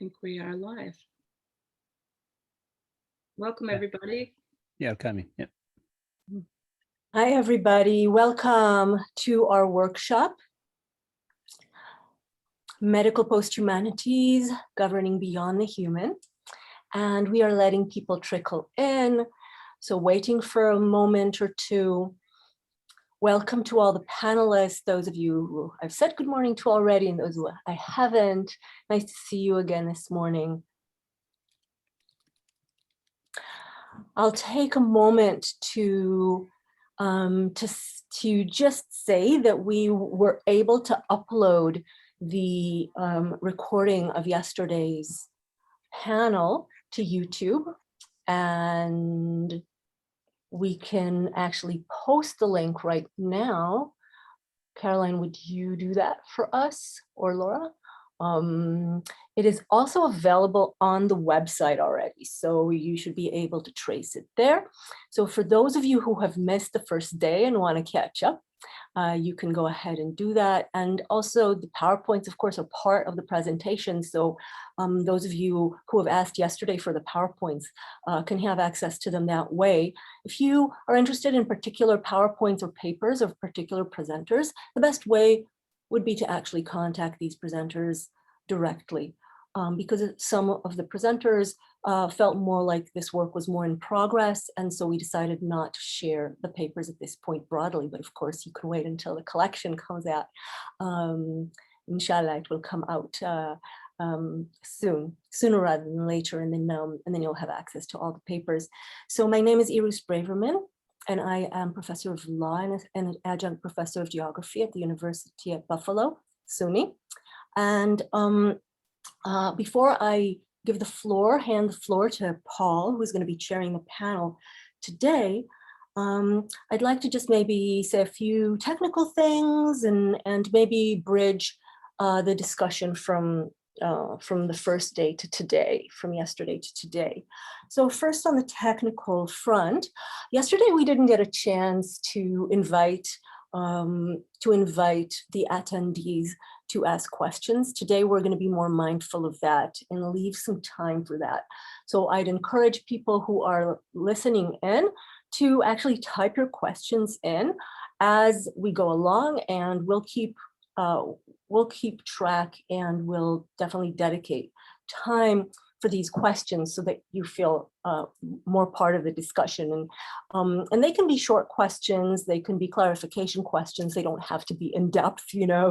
think we are live. Welcome, Yeah. everybody. Yeah, coming. Yep. Hi, everybody. Welcome to our workshop, Medical Posthumanities, Governing Beyond the Human. And we are letting people trickle in. So waiting for a moment or two. Welcome to all the panelists, those of you who I've said good morning to already, and those who I haven't. Nice to see you again this morning. I'll take a moment to just say that we were able to upload the recording of yesterday's panel to YouTube, and we can actually post the link right now. Caroline, would you do that for us, or Laura? It is also available on the website already, so you should be able to trace it there. So for those of you who have missed the first day and want to catch up, you can go ahead and do that. And also the PowerPoints, of course, are part of the presentation. So those of you who have asked yesterday for the PowerPoints can have access to them that way. If you are interested in particular PowerPoints or papers of particular presenters, the best way would be to actually contact these presenters directly, because some of the presenters felt more like this work was more in progress, and so we decided not to share the papers at this point broadly, but of course you can wait until the collection comes out. Inshallah, it will come out sooner rather than later, and then you'll have access to all the papers. So my name is Iris Braverman, and I am professor of law and an adjunct professor of geography at the University at Buffalo, SUNY. And before I hand the floor to Paul, who's going to be chairing the panel today, I'd like to just maybe say a few technical things and maybe bridge the discussion from the first day to today, from yesterday to today. So first, on the technical front, yesterday we didn't get a chance to invite the attendees to ask questions. Today we're going to be more mindful of that and leave some time for that. So I'd encourage people who are listening in to actually type your questions in as we go along, and we'll keep track, and we'll definitely dedicate time for these questions so that you feel more part of the discussion. And they can be short questions, they can be clarification questions, they don't have to be in depth,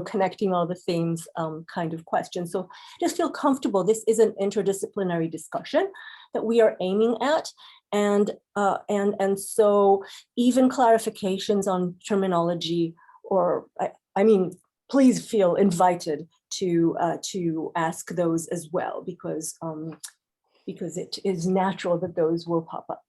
connecting all the themes kind of questions. So just feel comfortable. This is an interdisciplinary discussion that we are aiming at. And so even clarifications on terminology, or please feel invited to ask those as well, because it is natural that those will pop up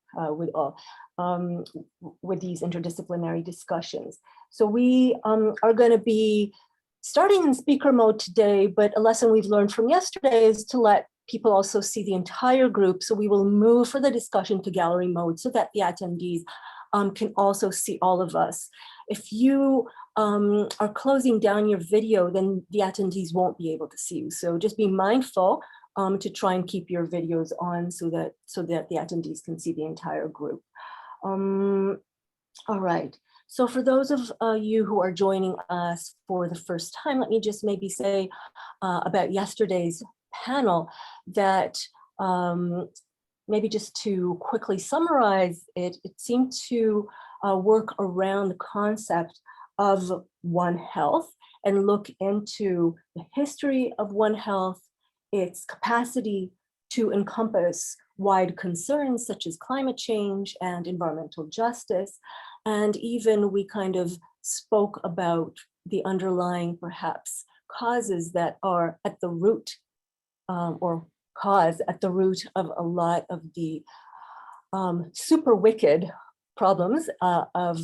with these interdisciplinary discussions. So we are going to be starting in speaker mode today, but a lesson we've learned from yesterday is to let people also see the entire group. So we will move for the discussion to gallery mode so that the attendees can also see all of us. If you are closing down your video, then the attendees won't be able to see you. So just be mindful to try and keep your videos on so that the attendees can see the entire group. All right. So for those of you who are joining us for the first time, let me just maybe say about yesterday's panel that maybe just to quickly summarize it, it seemed to work around the concept of One Health and look into the history of One Health, its capacity to encompass wide concerns such as climate change and environmental justice. And even we kind of spoke about the underlying, perhaps, causes that are at the root of a lot of the super wicked problems of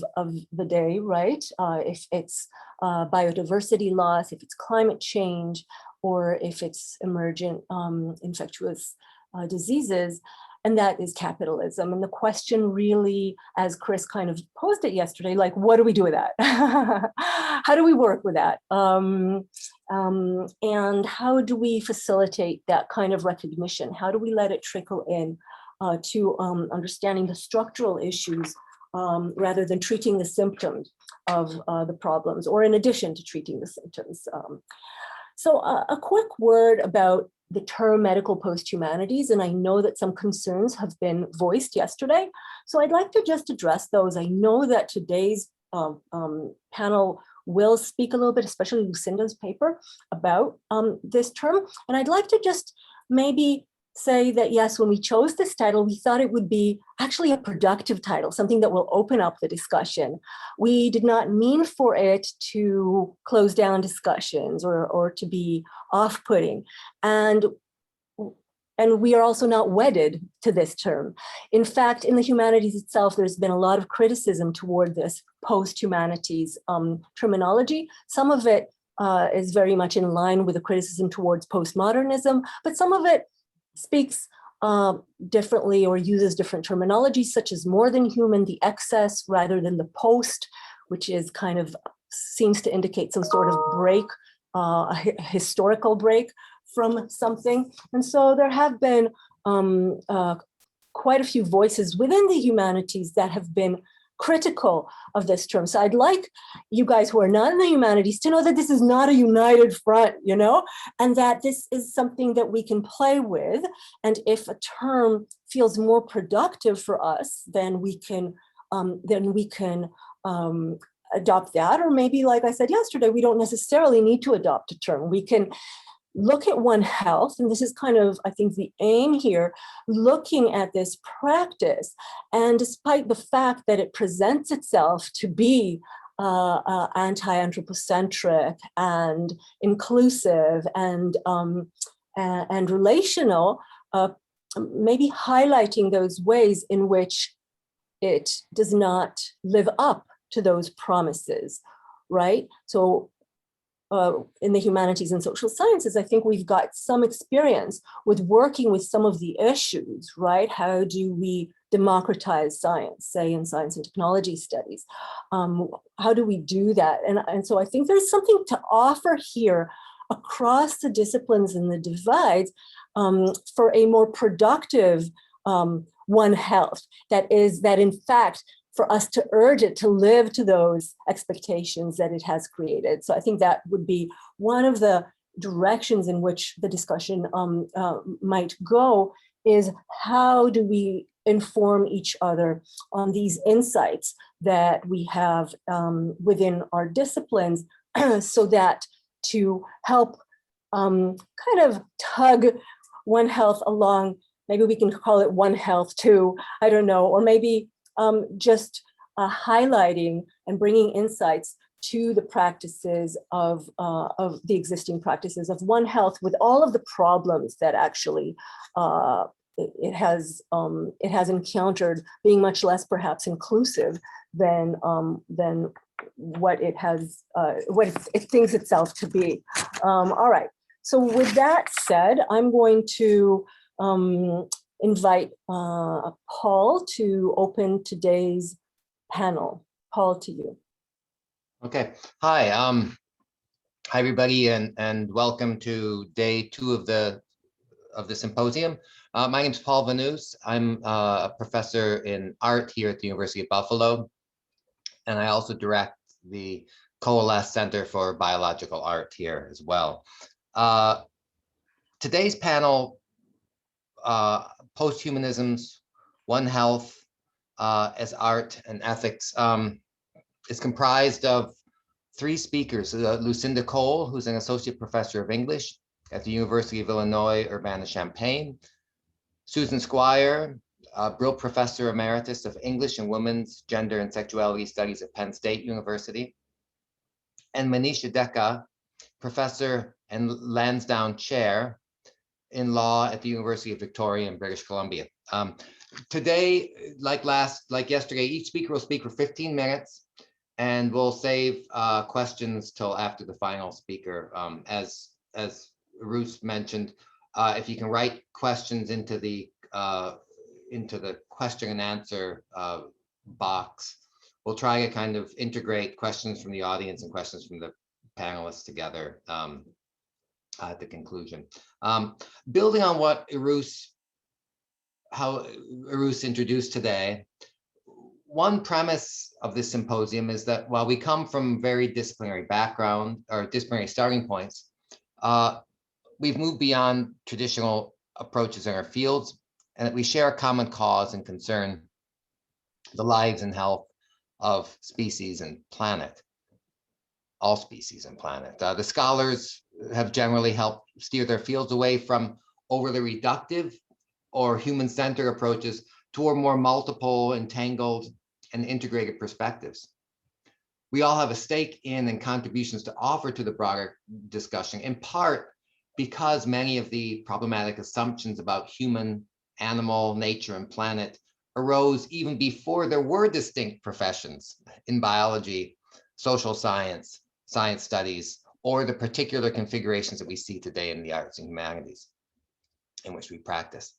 the day, right? If it's biodiversity loss, if it's climate change, or if it's emergent infectious diseases. and that is capitalism. And the question really, as Chris kind of posed it yesterday, like, what do we do with that? How do we work with that? And how do we facilitate that kind of recognition? How do we let it trickle in to understanding the structural issues rather than treating the symptoms of the problems, or in addition to treating the symptoms? So a quick word about the term medical post-humanities, and I know that some concerns have been voiced yesterday. So I'd like to just address those. I know that today's panel will speak a little bit, especially Lucinda's paper, about this term. And I'd like to just maybe say that, yes, when we chose this title, we thought it would be actually a productive title, something that will open up the discussion. We did not mean for it to close down discussions or to be off-putting. And we are also not wedded to this term. In fact, in the humanities itself, there's been a lot of criticism toward this post-humanities terminology. Some of it is very much in line with the criticism towards postmodernism, but some of it speaks differently or uses different terminology, such as more than human, the excess, rather than the post, which is kind of seems to indicate some sort of break, a historical break from something. And so there have been quite a few voices within the humanities that have been critical of this term. So I'd like you guys who are not in the humanities to know that this is not a united front, you know, and that this is something that we can play with. And if a term feels more productive for us, then we can adopt that. Or maybe, like I said yesterday, we don't necessarily need to adopt a term. We can look at One Health, and this is kind of, I think, the aim here, looking at this practice. And despite the fact that it presents itself to be anti-anthropocentric and inclusive and relational, maybe highlighting those ways in which it does not live up to those promises, right? So in the humanities and social sciences, I think we've got some experience with working with some of the issues, right? How do we democratize science, say in science and technology studies? How do we do that? And so I think there's something to offer here across the disciplines and the divides for a more productive One Health, that in fact, for us to urge it to live to those expectations that it has created. So I think that would be one of the directions in which the discussion might go, is how do we inform each other on these insights that we have within our disciplines, so that to help kind of tug One Health along. Maybe we can call it One Health too, I don't know, or maybe just highlighting and bringing insights to the practices of the existing practices of One Health, with all of the problems that actually it has encountered, being much less perhaps inclusive than what it has it thinks itself to be. All right. So with that said, I'm going to invite Paul to open today's panel. Paul, to you. Okay. Hi. Hi, everybody, and welcome to day 2 of the symposium. My name is Paul Vanus. I'm a professor in art here at the University of Buffalo, and I also direct the Coalesce Center for Biological Art here as well. Today's panel, Posthumanisms, One Health as Art and Ethics, is comprised of 3 speakers: Lucinda Cole, who's an associate professor of English at the University of Illinois, Urbana-Champaign; Susan Squire, Brill Professor Emeritus of English and Women's Gender and Sexuality Studies at Penn State University; and Manisha Dekka, Professor and Lansdowne Chair in Law at the University of Victoria in British Columbia. Today, like yesterday, each speaker will speak for 15 minutes, and we'll save questions till after the final speaker. As Ruth mentioned, if you can write questions into the into the question and answer box. We'll try to kind of integrate questions from the audience and questions from the panelists together at the conclusion. Building on what how Irus introduced today, one premise of this symposium is that while we come from very disciplinary background or disciplinary starting points, we've moved beyond traditional approaches in our fields, and that we share a common cause and concern, the lives and health of species and planet, all species and planet. The scholars have generally helped steer their fields away from overly reductive or human-centered approaches toward more multiple, entangled, and integrated perspectives. We all have a stake in and contributions to offer to the broader discussion, in part because many of the problematic assumptions about human, animal, nature, and planet arose even before there were distinct professions in biology, social science, science studies, or the particular configurations that we see today in the arts and humanities in which we practice.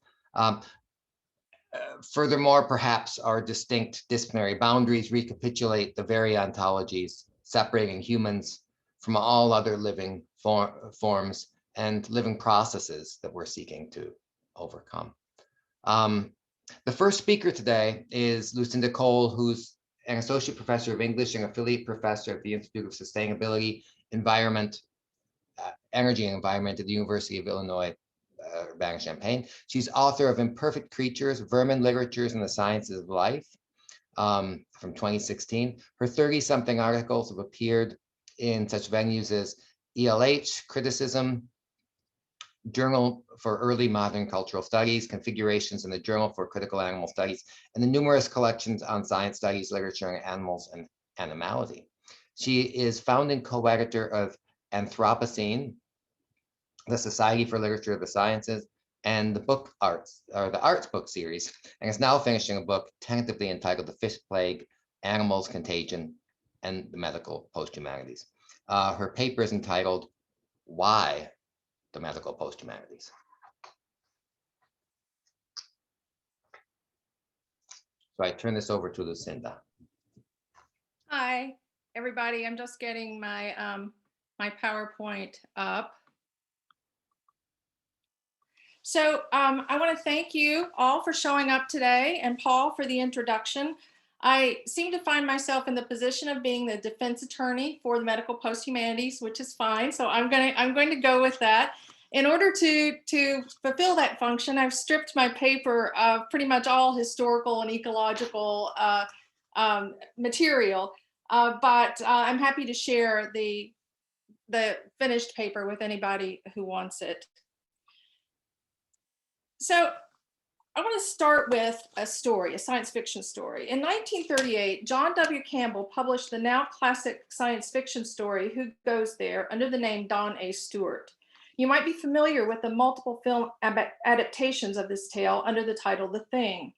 Furthermore, perhaps our distinct disciplinary boundaries recapitulate the very ontologies separating humans from all other living forms and living processes that we're seeking to overcome. The first speaker today is Lucinda Cole, who's an associate professor of English and affiliate professor at the Institute of Sustainability, Energy and Environment at the University of Illinois, Urbana-Champaign. She's author of Imperfect Creatures, Vermin Literatures and the Sciences of Life from 2016. Her 30-something articles have appeared in such venues as ELH, Criticism, Journal for Early Modern Cultural Studies, Configurations in the Journal for Critical Animal Studies, and the numerous collections on science studies, literature, and animals and animality. She is founding co-editor of Anthropocene, the Society for Literature of the Sciences, and the book Arts, or the Arts book series, and is now finishing a book tentatively entitled The Fish Plague, Animals, Contagion, and the Medical Posthumanities. Her paper is entitled Why the Medical Posthumanities. So I turn this over to Lucinda. Hi, everybody. I'm just getting my my PowerPoint up. So I want to thank you all for showing up today, and Paul for the introduction. I seem to find myself in the position of being the defense attorney for the medical posthumanities, which is fine. So I'm going to go with that. In order to fulfill that function, I've stripped my paper of pretty much all historical and ecological material, but I'm happy to share the finished paper with anybody who wants it. So I want to start with a story, a science fiction story. In 1938, John W. Campbell published the now classic science fiction story, Who Goes There?, under the name Don A. Stewart. You might be familiar with the multiple film adaptations of this tale under the title The Thing.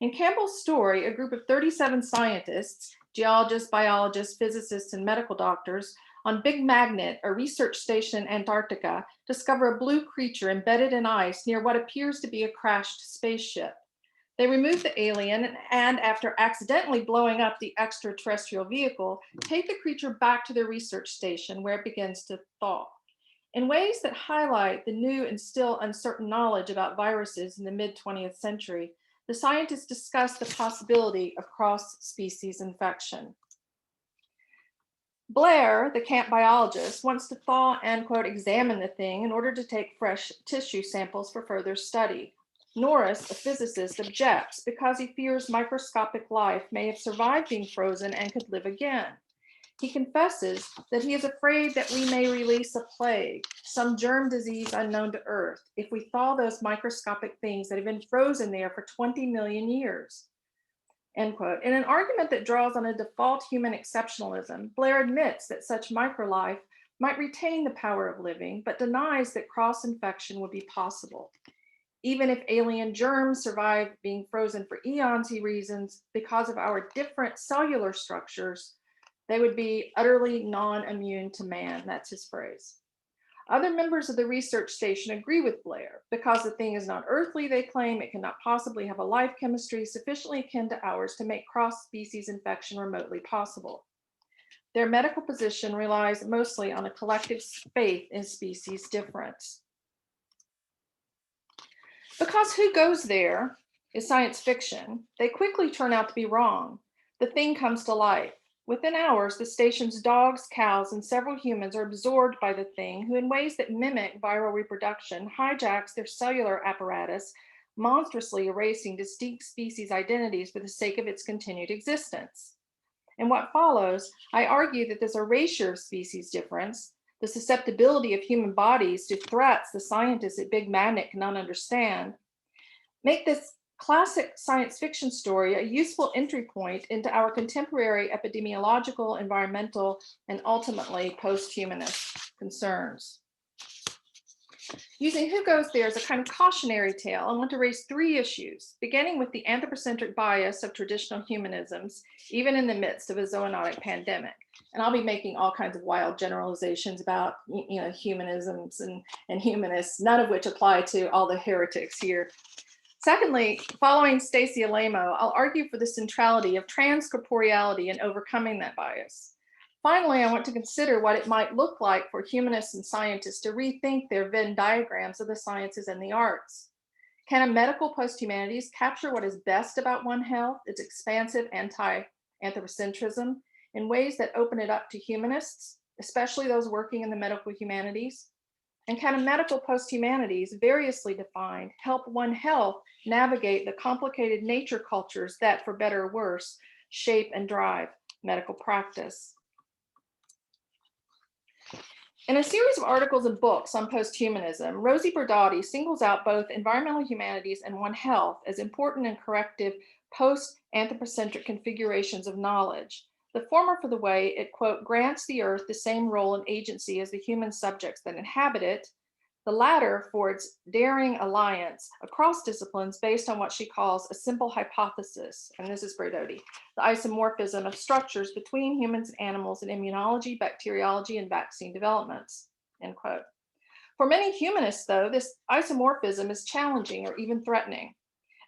In Campbell's story, a group of 37 scientists, geologists, biologists, physicists, and medical doctors, on Big Magnet, a research station in Antarctica, discover a blue creature embedded in ice near what appears to be a crashed spaceship. They remove the alien and, after accidentally blowing up the extraterrestrial vehicle, take the creature back to their research station where it begins to thaw. In ways that highlight the new and still uncertain knowledge about viruses in the mid-20th century, the scientists discuss the possibility of cross-species infection. Blair, the camp biologist, wants to thaw and, quote, examine the thing in order to take fresh tissue samples for further study. Norris, a physicist, objects because he fears microscopic life may have survived being frozen and could live again. He confesses that he is afraid that we may release a plague, some germ disease unknown to Earth, if we thaw those microscopic things that have been frozen there for 20 million years. End quote. In an argument that draws on a default human exceptionalism, Blair admits that such microlife might retain the power of living, but denies that cross-infection would be possible. Even if alien germs survive being frozen for eons, he reasons, because of our different cellular structures, they would be utterly non-immune to man. That's his phrase. Other members of the research station agree with Blair. Because the thing is not earthly, they claim, it cannot possibly have a life chemistry sufficiently akin to ours to make cross-species infection remotely possible. Their medical position relies mostly on a collective faith in species difference. Because Who Goes There is science fiction, they quickly turn out to be wrong. The thing comes to life. Within hours, the station's dogs, cows, and several humans are absorbed by the thing, who in ways that mimic viral reproduction hijacks their cellular apparatus, monstrously erasing distinct species identities for the sake of its continued existence. In what follows, I argue that this erasure of species difference, the susceptibility of human bodies to threats the scientists at Big Magnet cannot understand, make this classic science fiction story a useful entry point into our contemporary epidemiological, environmental, and ultimately post-humanist concerns. Using Who Goes There as a kind of cautionary tale, I want to raise three issues, beginning with the anthropocentric bias of traditional humanisms, even in the midst of a zoonotic pandemic. And I'll be making all kinds of wild generalizations about humanisms and humanists, none of which apply to all the heretics here. Secondly, following Stacey Alamo, I'll argue for the centrality of transcorporeality in overcoming that bias. Finally, I want to consider what it might look like for humanists and scientists to rethink their Venn diagrams of the sciences and the arts. Can a medical posthumanities capture what is best about One Health, its expansive anti-anthropocentrism, in ways that open it up to humanists, especially those working in the medical humanities? And can a medical posthumanities, variously defined, help One Health navigate the complicated nature cultures that, for better or worse, shape and drive medical practice? In a series of articles and books on posthumanism, Rosie Berdati singles out both environmental humanities and One Health as important and corrective post-anthropocentric configurations of knowledge. The former for the way it, quote, grants the earth the same role and agency as the human subjects that inhabit it, the latter for its daring alliance across disciplines based on what she calls a simple hypothesis, and this is Berdati, the isomorphism of structures between humans and animals in immunology, bacteriology, and vaccine developments, end quote. For many humanists, though, this isomorphism is challenging or even threatening.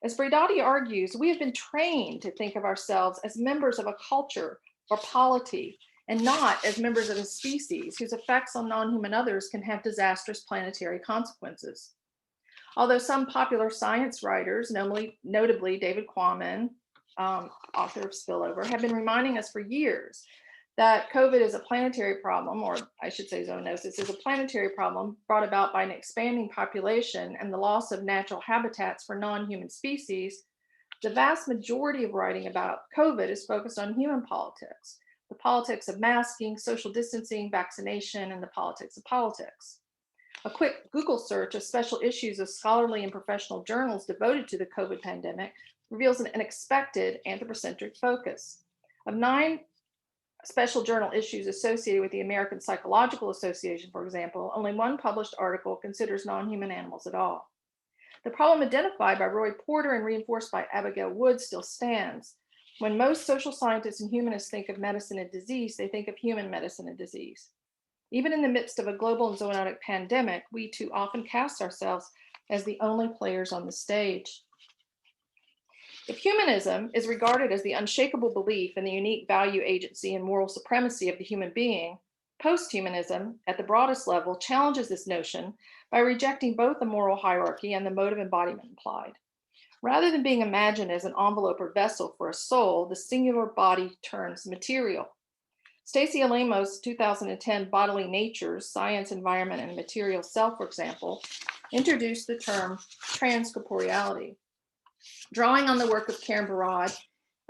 As Berdati argues, we have been trained to think of ourselves as members of a culture or polity, and not as members of a species whose effects on non-human others can have disastrous planetary consequences. Although some popular science writers, notably David Quammen, author of Spillover, have been reminding us for years that COVID is a planetary problem, or I should say zoonosis is a planetary problem brought about by an expanding population and the loss of natural habitats for non-human species, the vast majority of writing about COVID is focused on human politics, the politics of masking, social distancing, vaccination, and the politics of politics. A quick Google search of special issues of scholarly and professional journals devoted to the COVID pandemic reveals an unexpected anthropocentric focus. Of 9 special journal issues associated with the American Psychological Association, for example, only one published article considers non-human animals at all. The problem identified by Roy Porter and reinforced by Abigail Wood still stands. When most social scientists and humanists think of medicine and disease, they think of human medicine and disease. Even in the midst of a global and zoonotic pandemic, we too often cast ourselves as the only players on the stage. If humanism is regarded as the unshakable belief in the unique value, agency, and moral supremacy of the human being, posthumanism, at the broadest level, challenges this notion by rejecting both the moral hierarchy and the mode of embodiment implied. Rather than being imagined as an envelope or vessel for a soul, the singular body turns material. Stacey Alamo's 2010 Bodily Natures, Science, Environment, and Material Self, for example, introduced the term transcorporeality. Drawing on the work of Karen Barad,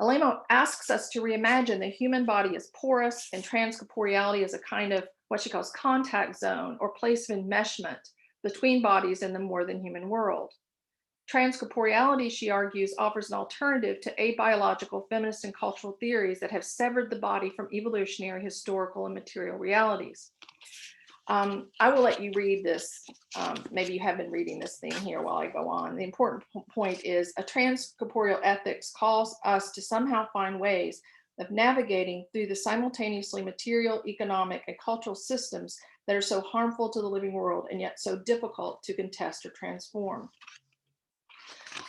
Alamo asks us to reimagine the human body as porous and transcorporeality as a kind of what she calls contact zone or place of enmeshment between bodies in the more than human world. Transcorporeality, she argues, offers an alternative to abiological feminist and cultural theories that have severed the body from evolutionary, historical, and material realities. I will let you read this. Maybe you have been reading this thing here while I go on. The important point is a transcorporeal ethics calls us to somehow find ways of navigating through the simultaneously material, economic, and cultural systems that are so harmful to the living world and yet so difficult to contest or transform.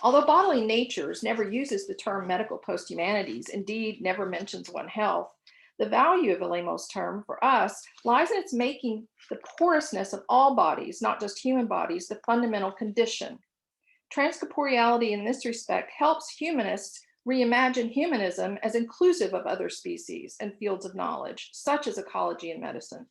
Although Bodily Natures never uses the term medical posthumanities, indeed never mentions One Health, the value of Alamo's term for us lies in its making the porousness of all bodies, not just human bodies, the fundamental condition. Transcorporeality in this respect helps humanists reimagine humanism as inclusive of other species and fields of knowledge, such as ecology and medicine.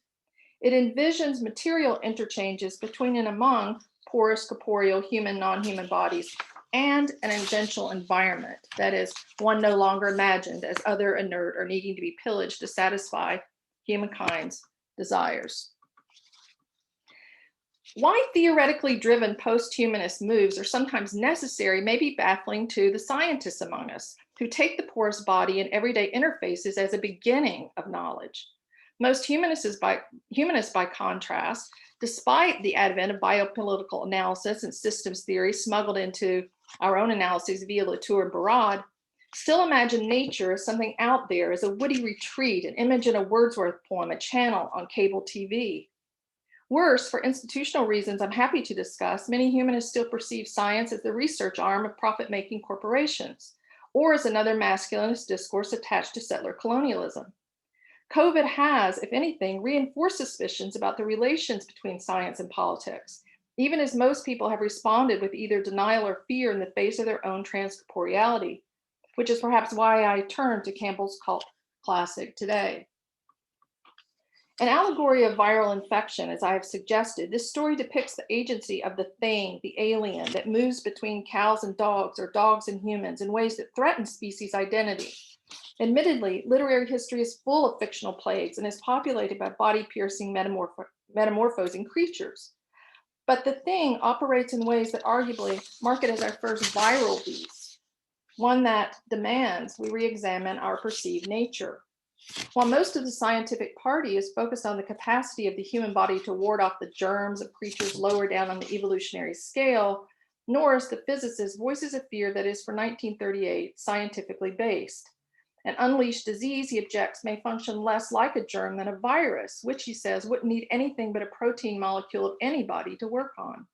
It envisions material interchanges between and among porous, corporeal, human, non-human bodies, and an essential environment, that is, one no longer imagined as other, inert, or needing to be pillaged to satisfy humankind's desires. Why theoretically driven post-humanist moves are sometimes necessary may be baffling to the scientists among us, who take the porous body and everyday interfaces as a beginning of knowledge. Most humanists, by contrast, despite the advent of biopolitical analysis and systems theory smuggled into our own analyses via Latour and Barad, still imagine nature as something out there, as a woody retreat, an image in a Wordsworth poem, a channel on cable TV. Worse, for institutional reasons I'm happy to discuss, many humanists still perceive science as the research arm of profit-making corporations, or as another masculinist discourse attached to settler colonialism. COVID has, if anything, reinforced suspicions about the relations between science and politics, even as most people have responded with either denial or fear in the face of their own transcorporeality, which is perhaps why I turn to Campbell's cult classic today. An allegory of viral infection, as I have suggested, this story depicts the agency of the thing, the alien, that moves between cows and dogs or dogs and humans in ways that threaten species identity. Admittedly, literary history is full of fictional plagues and is populated by body-piercing metamorphosing creatures. But the thing operates in ways that arguably mark it as our first viral beast, one that demands we re-examine our perceived nature. While most of the scientific party is focused on the capacity of the human body to ward off the germs of creatures lower down on the evolutionary scale, Norris, the physicist, voices a fear that is, for 1938, scientifically based. An unleashed disease, he objects, may function less like a germ than a virus, which, he says, wouldn't need anything but a protein molecule of anybody to work on.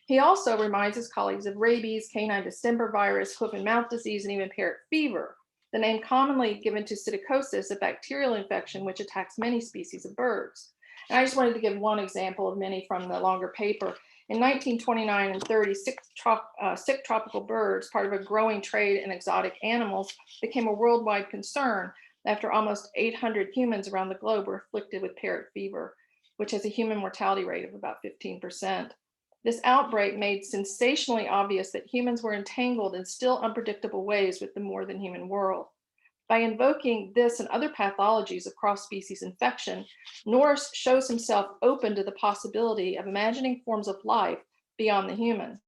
He also reminds his colleagues of rabies, canine distemper virus, hoof and mouth disease, and even parrot fever, the name commonly given to psittacosis, a bacterial infection which attacks many species of birds. And I just wanted to give one example of many from the longer paper. In 1929 and 30, sick tropical birds, part of a growing trade in exotic animals, became a worldwide concern after almost 800 humans around the globe were afflicted with parrot fever, which has a human mortality rate of about 15%. This outbreak made sensationally obvious that humans were entangled in still unpredictable ways with the more than human world. By invoking this and other pathologies of cross-species infection, Norris shows himself open to the possibility of imagining forms of life beyond the human.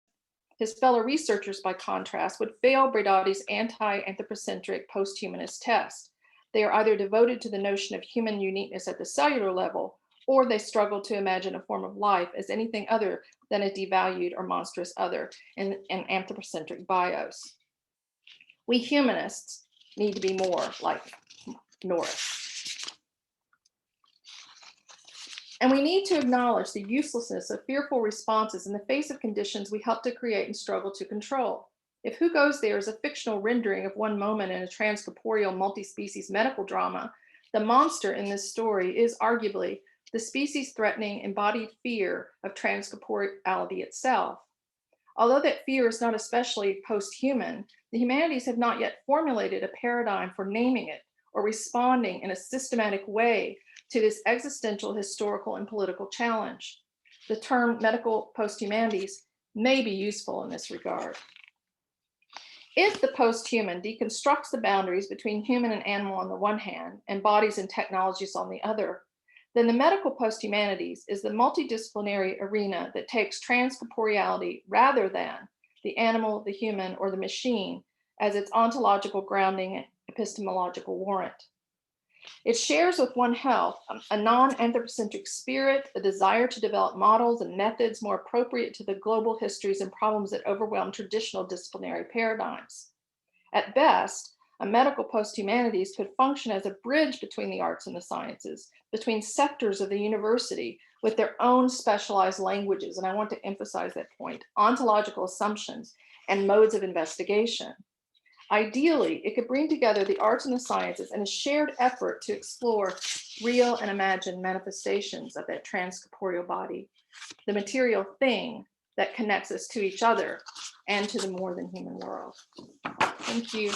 His fellow researchers, by contrast, would fail Bradati's anti-anthropocentric post-humanist test. They are either devoted to the notion of human uniqueness at the cellular level, or they struggle to imagine a form of life as anything other than a devalued or monstrous other in an anthropocentric bios. We humanists need to be more like Norris. And we need to acknowledge the uselessness of fearful responses in the face of conditions we help to create and struggle to control. If Who Goes There is a fictional rendering of one moment in a transcorporeal multi-species medical drama, the monster in this story is arguably the species-threatening embodied fear of transcorporeality itself. Although that fear is not especially post-human, the humanities have not yet formulated a paradigm for naming it or responding in a systematic way to this existential, historical, and political challenge. The term medical post-humanities may be useful in this regard. If the post-human deconstructs the boundaries between human and animal on the one hand, and bodies and technologies on the other, then the medical post-humanities is the multidisciplinary arena that takes transcorporeality rather than the animal, the human, or the machine as its ontological grounding and epistemological warrant. It shares with One Health a non-anthropocentric spirit, a desire to develop models and methods more appropriate to the global histories and problems that overwhelm traditional disciplinary paradigms. At best, A medical post-humanities could function as a bridge between the arts and the sciences, between sectors of the university with their own specialized languages, and I want to emphasize that point, ontological assumptions and modes of investigation. Ideally, it could bring together the arts and the sciences in a shared effort to explore real and imagined manifestations of that transcorporeal body, the material thing that connects us to each other and to the more than human world. Thank you.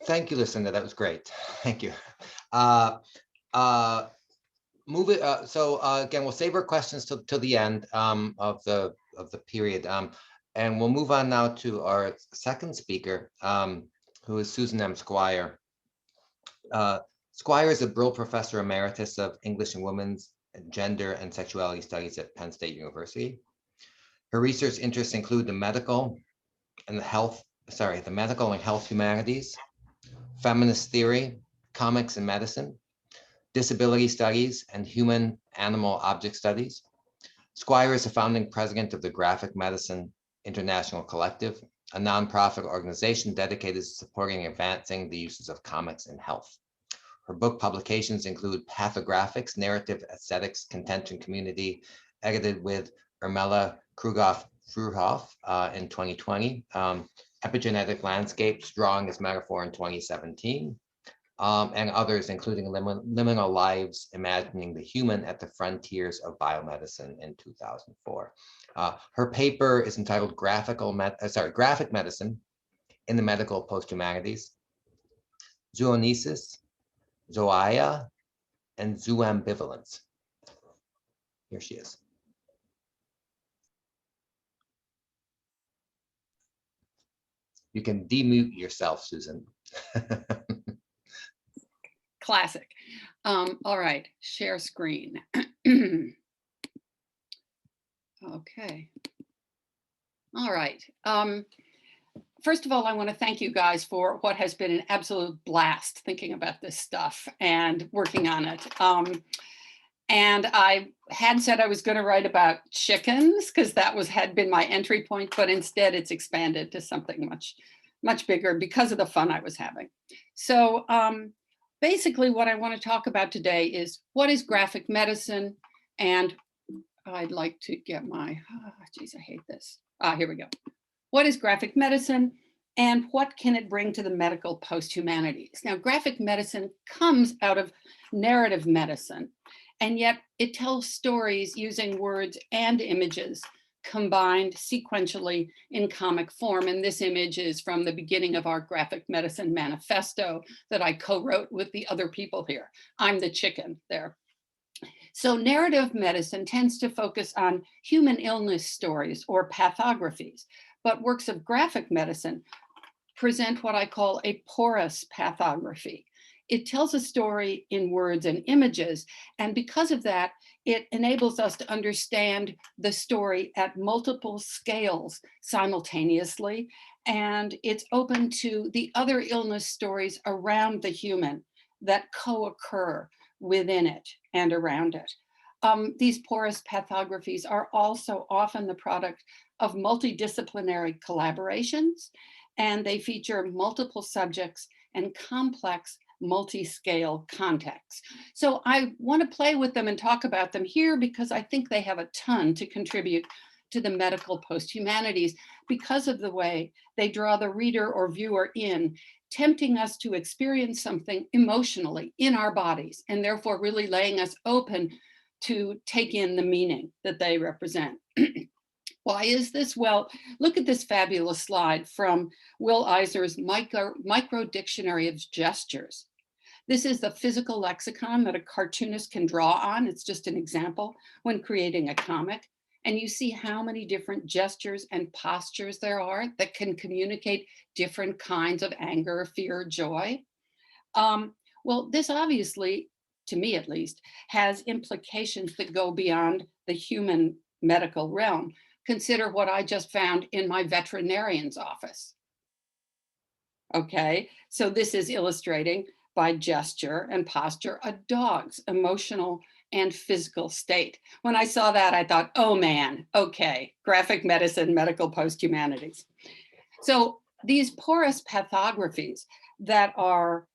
Thank you, Lucinda. That was great. Thank you. Again, we'll save our questions till the end of the period, and we'll move on now to our second speaker, who is Susan M. Squire. Squire is a Brill Professor Emeritus of English and Women's Gender and Sexuality Studies at Penn State University. Her research interests include the medical and health humanities, feminist theory, comics and medicine, disability studies, and human animal object studies. Squire is the founding president of the Graphic Medicine International Collective, a nonprofit organization dedicated to supporting and advancing the uses of comics in health. Her book publications include Pathographics, Narrative Aesthetics, Contention Community, edited with Ermela Krugoff-Fruhoff in 2020, Epigenetic Landscapes, Drawing as Metaphor in 2017, and others, including Liminal Lives, Imagining the Human at the Frontiers of Biomedicine in 2004. Her paper is entitled Graphic Medicine in the Medical Posthumanities, Zoonosis, Zoaya, and Zooambivalence. Here she is. You can demute yourself, Susan. Classic. All right, share screen. Okay. All right. First of all, I want to thank you guys for what has been an absolute blast thinking about this stuff and working on it. And I had said I was going to write about chickens because that had been my entry point, but instead it's expanded to something much bigger because of the fun I was having. So basically what I want to talk about today is what is graphic medicine, and I'd like to get my, geez, I hate this. Here we go. What is graphic medicine and what can it bring to the medical post-humanities? Now, graphic medicine comes out of narrative medicine, and yet it tells stories using words and images combined sequentially in comic form. And this image is from the beginning of our graphic medicine manifesto that I co-wrote with the other people here. I'm the chicken there. So narrative medicine tends to focus on human illness stories or pathographies, but works of graphic medicine present what I call a porous pathography. It tells a story in words and images, and because of that, it enables us to understand the story at multiple scales simultaneously, and it's open to the other illness stories around the human that co-occur within it and around it. These porous pathographies are also often the product of multidisciplinary collaborations, and they feature multiple subjects and complex multi-scale contexts. So I want to play with them and talk about them here because I think they have a ton to contribute to the medical post-humanities because of the way they draw the reader or viewer in, tempting us to experience something emotionally in our bodies, and therefore really laying us open to take in the meaning that they represent. Why is this? Well, look at this fabulous slide from Will Eisner's Micro Dictionary of Gestures. This is the physical lexicon that a cartoonist can draw on. It's just an example when creating a comic. And you see how many different gestures and postures there are that can communicate different kinds of anger, fear, joy. Well, this obviously, to me at least, has implications that go beyond the human medical realm. Consider what I just found in my veterinarian's office. Okay, so this is illustrating by gesture and posture a dog's emotional and physical state. When I saw that, I thought, oh man, okay, graphic medicine, medical posthumanities. So these porous pathographies that are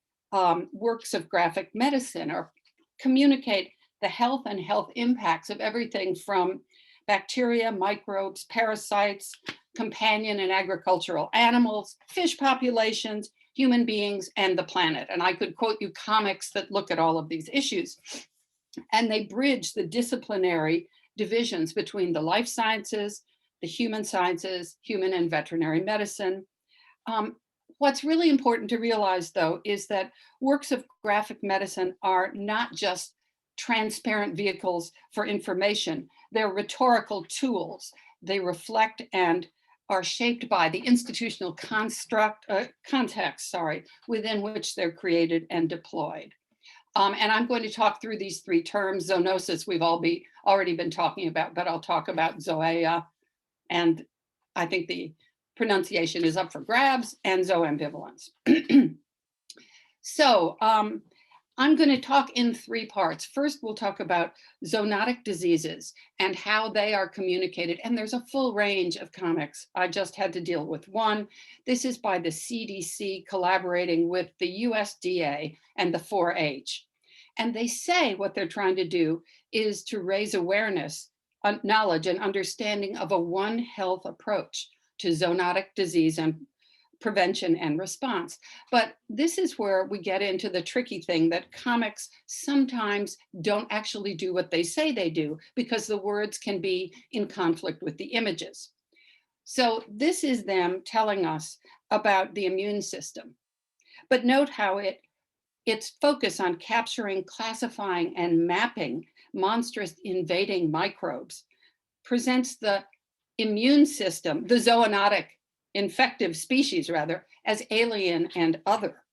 works of graphic medicine or communicate the health and health impacts of everything from bacteria, microbes, parasites, companion and agricultural animals, fish populations, human beings, and the planet. And I could quote you comics that look at all of these issues. And they bridge the disciplinary divisions between the life sciences, the human sciences, human and veterinary medicine. What's really important to realize, though, is that works of graphic medicine are not just transparent vehicles for information. They're rhetorical tools. They reflect and are shaped by the institutional context, within which they're created and deployed. And I'm going to talk through these three terms. Zoonosis, we've already been talking about, but I'll talk about zoea, and I think the pronunciation is up for grabs, and zooambivalence. So I'm going to talk in three parts. First, we'll talk about zoonotic diseases and how they are communicated. And there's a full range of comics. I just had to deal with one. This is by the CDC collaborating with the USDA and the 4-H. And they say what they're trying to do is to raise awareness, knowledge, and understanding of a One Health approach to zoonotic disease and prevention and response. But this is where we get into the tricky thing that comics sometimes don't actually do what they say they do because the words can be in conflict with the images. So this is them telling us about the immune system. But note how its focus on capturing, classifying, and mapping monstrous invading microbes presents the immune system, the zoonotic infective species rather, as alien and other.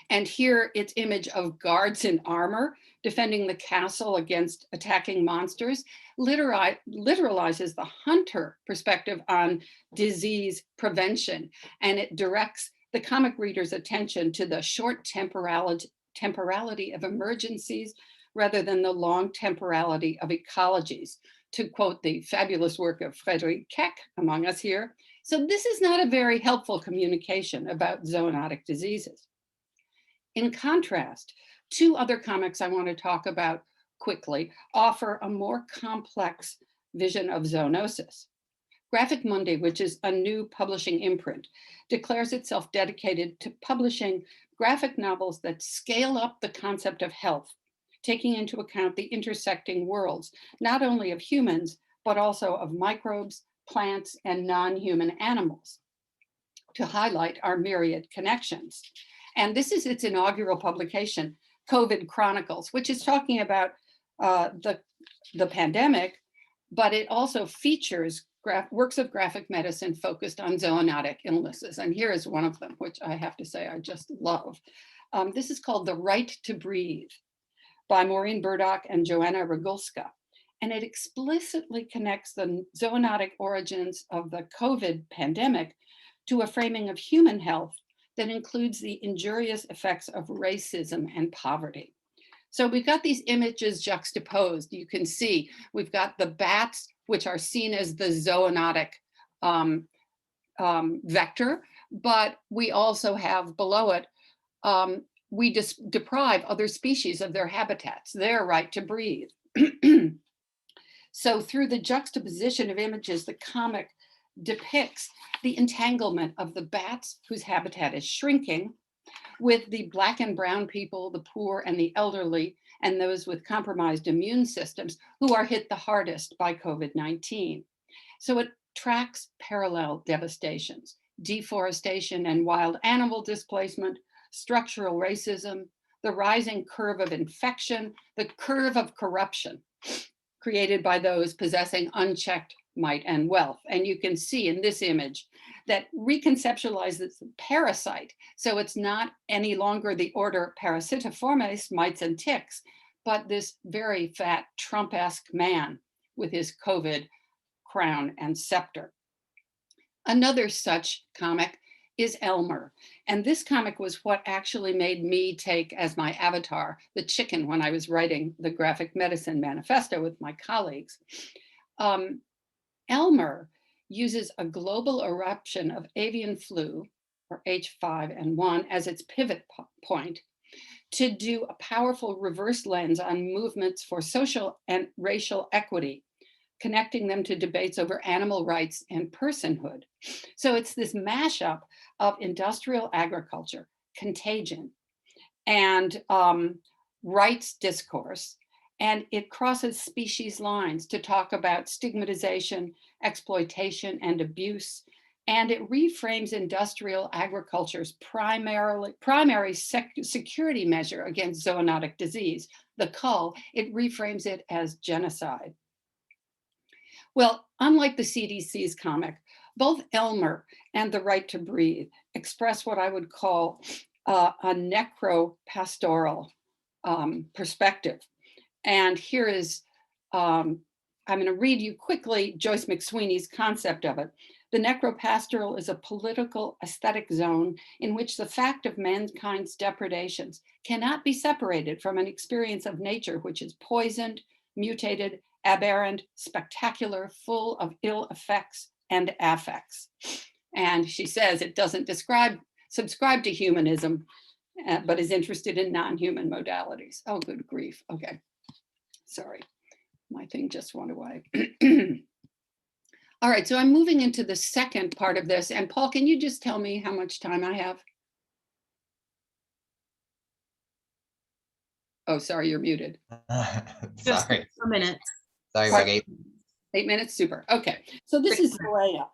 And here its image of guards in armor defending the castle against attacking monsters literalizes the hunter perspective on disease prevention. And it directs the comic reader's attention to the short temporality of emergencies rather than the long temporality of ecologies, to quote the fabulous work of Friedrich Keck among us here. So this is not a very helpful communication about zoonotic diseases. In contrast, two other comics I want to talk about quickly offer a more complex vision of zoonosis. Graphic Monday, which is a new publishing imprint, declares itself dedicated to publishing graphic novels that scale up the concept of health, taking into account the intersecting worlds, not only of humans, but also of microbes, plants, and non-human animals, to highlight our myriad connections. And this is its inaugural publication, COVID Chronicles, which is talking about the pandemic, but it also features works of graphic medicine focused on zoonotic illnesses. And here is one of them, which I have to say I just love. This is called The Right to Breathe by Maureen Burdock and Joanna Regulska. And it explicitly connects the zoonotic origins of the COVID pandemic to a framing of human health that includes the injurious effects of racism and poverty. So we've got these images juxtaposed. You can see we've got the bats, which are seen as the zoonotic vector, but we also have below it, we deprive other species of their habitats, their right to breathe. So through the juxtaposition of images, the comic depicts the entanglement of the bats whose habitat is shrinking with the Black and brown people, the poor and the elderly, and those with compromised immune systems who are hit the hardest by COVID-19. So it tracks parallel devastations, deforestation and wild animal displacement, structural racism, the rising curve of infection, the curve of corruption created by those possessing unchecked might and wealth. And you can see in this image that reconceptualizes the parasite. So it's not any longer the order Parasitiformes, mites and ticks, but this very fat Trump-esque man with his COVID crown and scepter. Another such comic is Elmer. And this comic was what actually made me take as my avatar the chicken when I was writing the graphic medicine manifesto with my colleagues. Elmer uses a global eruption of avian flu, or H5N1, as its pivot point to do a powerful reverse lens on movements for social and racial equity, connecting them to debates over animal rights and personhood. So it's this mashup of industrial agriculture, contagion, and rights discourse. And it crosses species lines to talk about stigmatization, exploitation, and abuse. And it reframes industrial agriculture's primary security measure against zoonotic disease, the cull. It reframes it as genocide. Well, unlike the CDC's comic, both Elmer and The Right to Breathe express what I would call a necro-pastoral perspective. And here is, I'm going to read you quickly Joyce McSweeney's concept of it. The necropastoral is a political aesthetic zone in which the fact of mankind's depredations cannot be separated from an experience of nature which is poisoned, mutated, aberrant, spectacular, full of ill effects and affects. And she says it doesn't subscribe to humanism, but is interested in non-human modalities. Oh, good grief. Okay. Sorry, my thing just went away. All right, so I'm moving into the second part of this. And Paul, can you just tell me how much time I have? Oh, sorry, you're muted. Just Sorry. a minute. Sorry, Maggie. 8 minutes, super. Okay, so this is Zoea.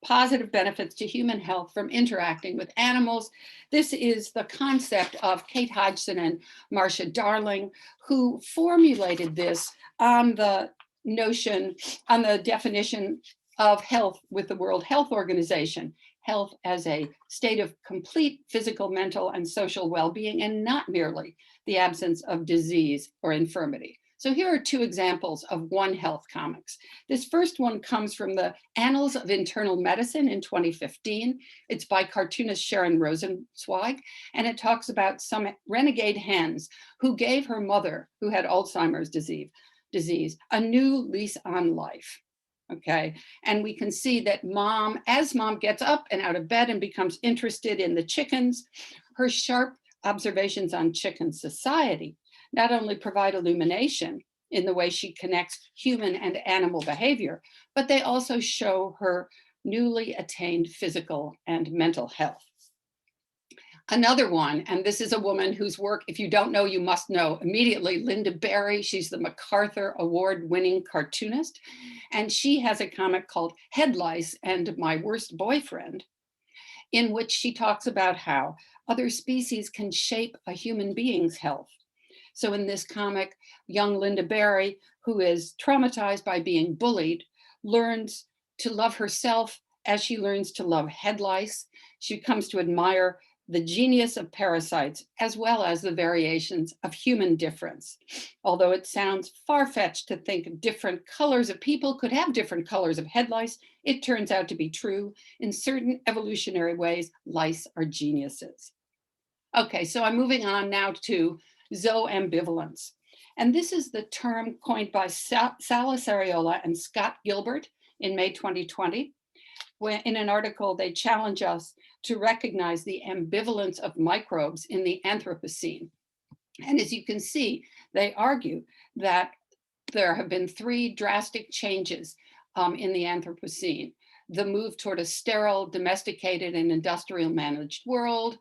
Positive benefits to human health from interacting with animals. This is the concept of Kate Hodgson and Marcia Darling, who formulated this on the notion, on the definition of health with the World Health Organization, health as a state of complete physical, mental, and social well-being, and not merely the absence of disease or infirmity. So here are two examples of One Health comics. This first one comes from the Annals of Internal Medicine in 2015. It's by cartoonist Sharon Rosenzweig, and it talks about some renegade hens who gave her mother, who had Alzheimer's disease, a new lease on life. Okay, and we can see that as mom gets up and out of bed and becomes interested in the chickens, her sharp observations on chicken society not only provide illumination in the way she connects human and animal behavior, but they also show her newly attained physical and mental health. Another one, and this is a woman whose work, if you don't know, you must know immediately, Linda Berry. She's the MacArthur Award-winning cartoonist, and she has a comic called Head Lice and My Worst Boyfriend, in which she talks about how other species can shape a human being's health. So in this comic, young Linda Berry, who is traumatized by being bullied, learns to love herself as she learns to love head lice. She comes to admire the genius of parasites, as well as the variations of human difference. Although it sounds far-fetched to think different colors of people could have different colors of head lice, it turns out to be true. In certain evolutionary ways, lice are geniuses. Okay, so I'm moving on now to zooambivalence. And this is the term coined by Sala Sariola and Scott Gilbert in May 2020. When in an article, they challenge us to recognize the ambivalence of microbes in the Anthropocene. And as you can see, they argue that there have been three drastic changes in the Anthropocene. The move toward a sterile, domesticated, and industrial managed world,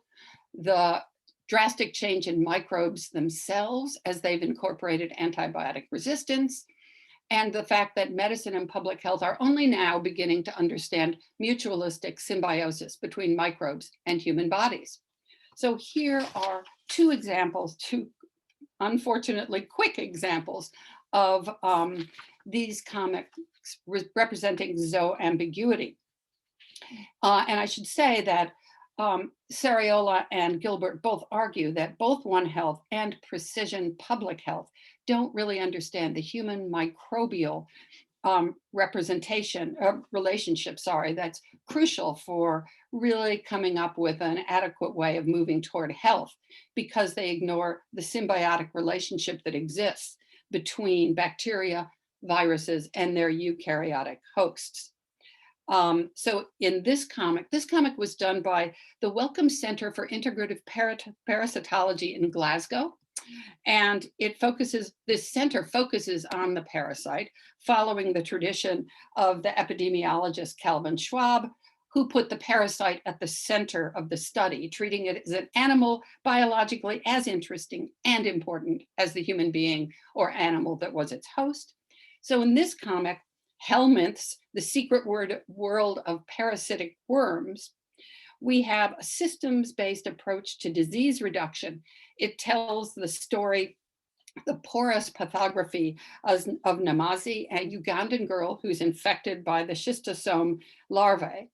the drastic change in microbes themselves as they've incorporated antibiotic resistance, and the fact that medicine and public health are only now beginning to understand mutualistic symbiosis between microbes and human bodies. So here are two examples, two unfortunately quick examples of these comics representing zooambiguity. And I should say that Sariola and Gilbert both argue that both One Health and Precision Public Health don't really understand the human microbial relationship, that's crucial for really coming up with an adequate way of moving toward health, because they ignore the symbiotic relationship that exists between bacteria, viruses, and their eukaryotic hosts. So in this comic was done by the Wellcome Center for Integrative Parasitology in Glasgow. And this center focuses on the parasite, following the tradition of the epidemiologist Calvin Schwab, who put the parasite at the center of the study, treating it as an animal biologically as interesting and important as the human being or animal that was its host. So in this comic, Helminth's The Secret World of Parasitic Worms, we have a systems-based approach to disease reduction. It tells the story, the porous pathography of Namazi, a Ugandan girl who's infected by the schistosome larvae.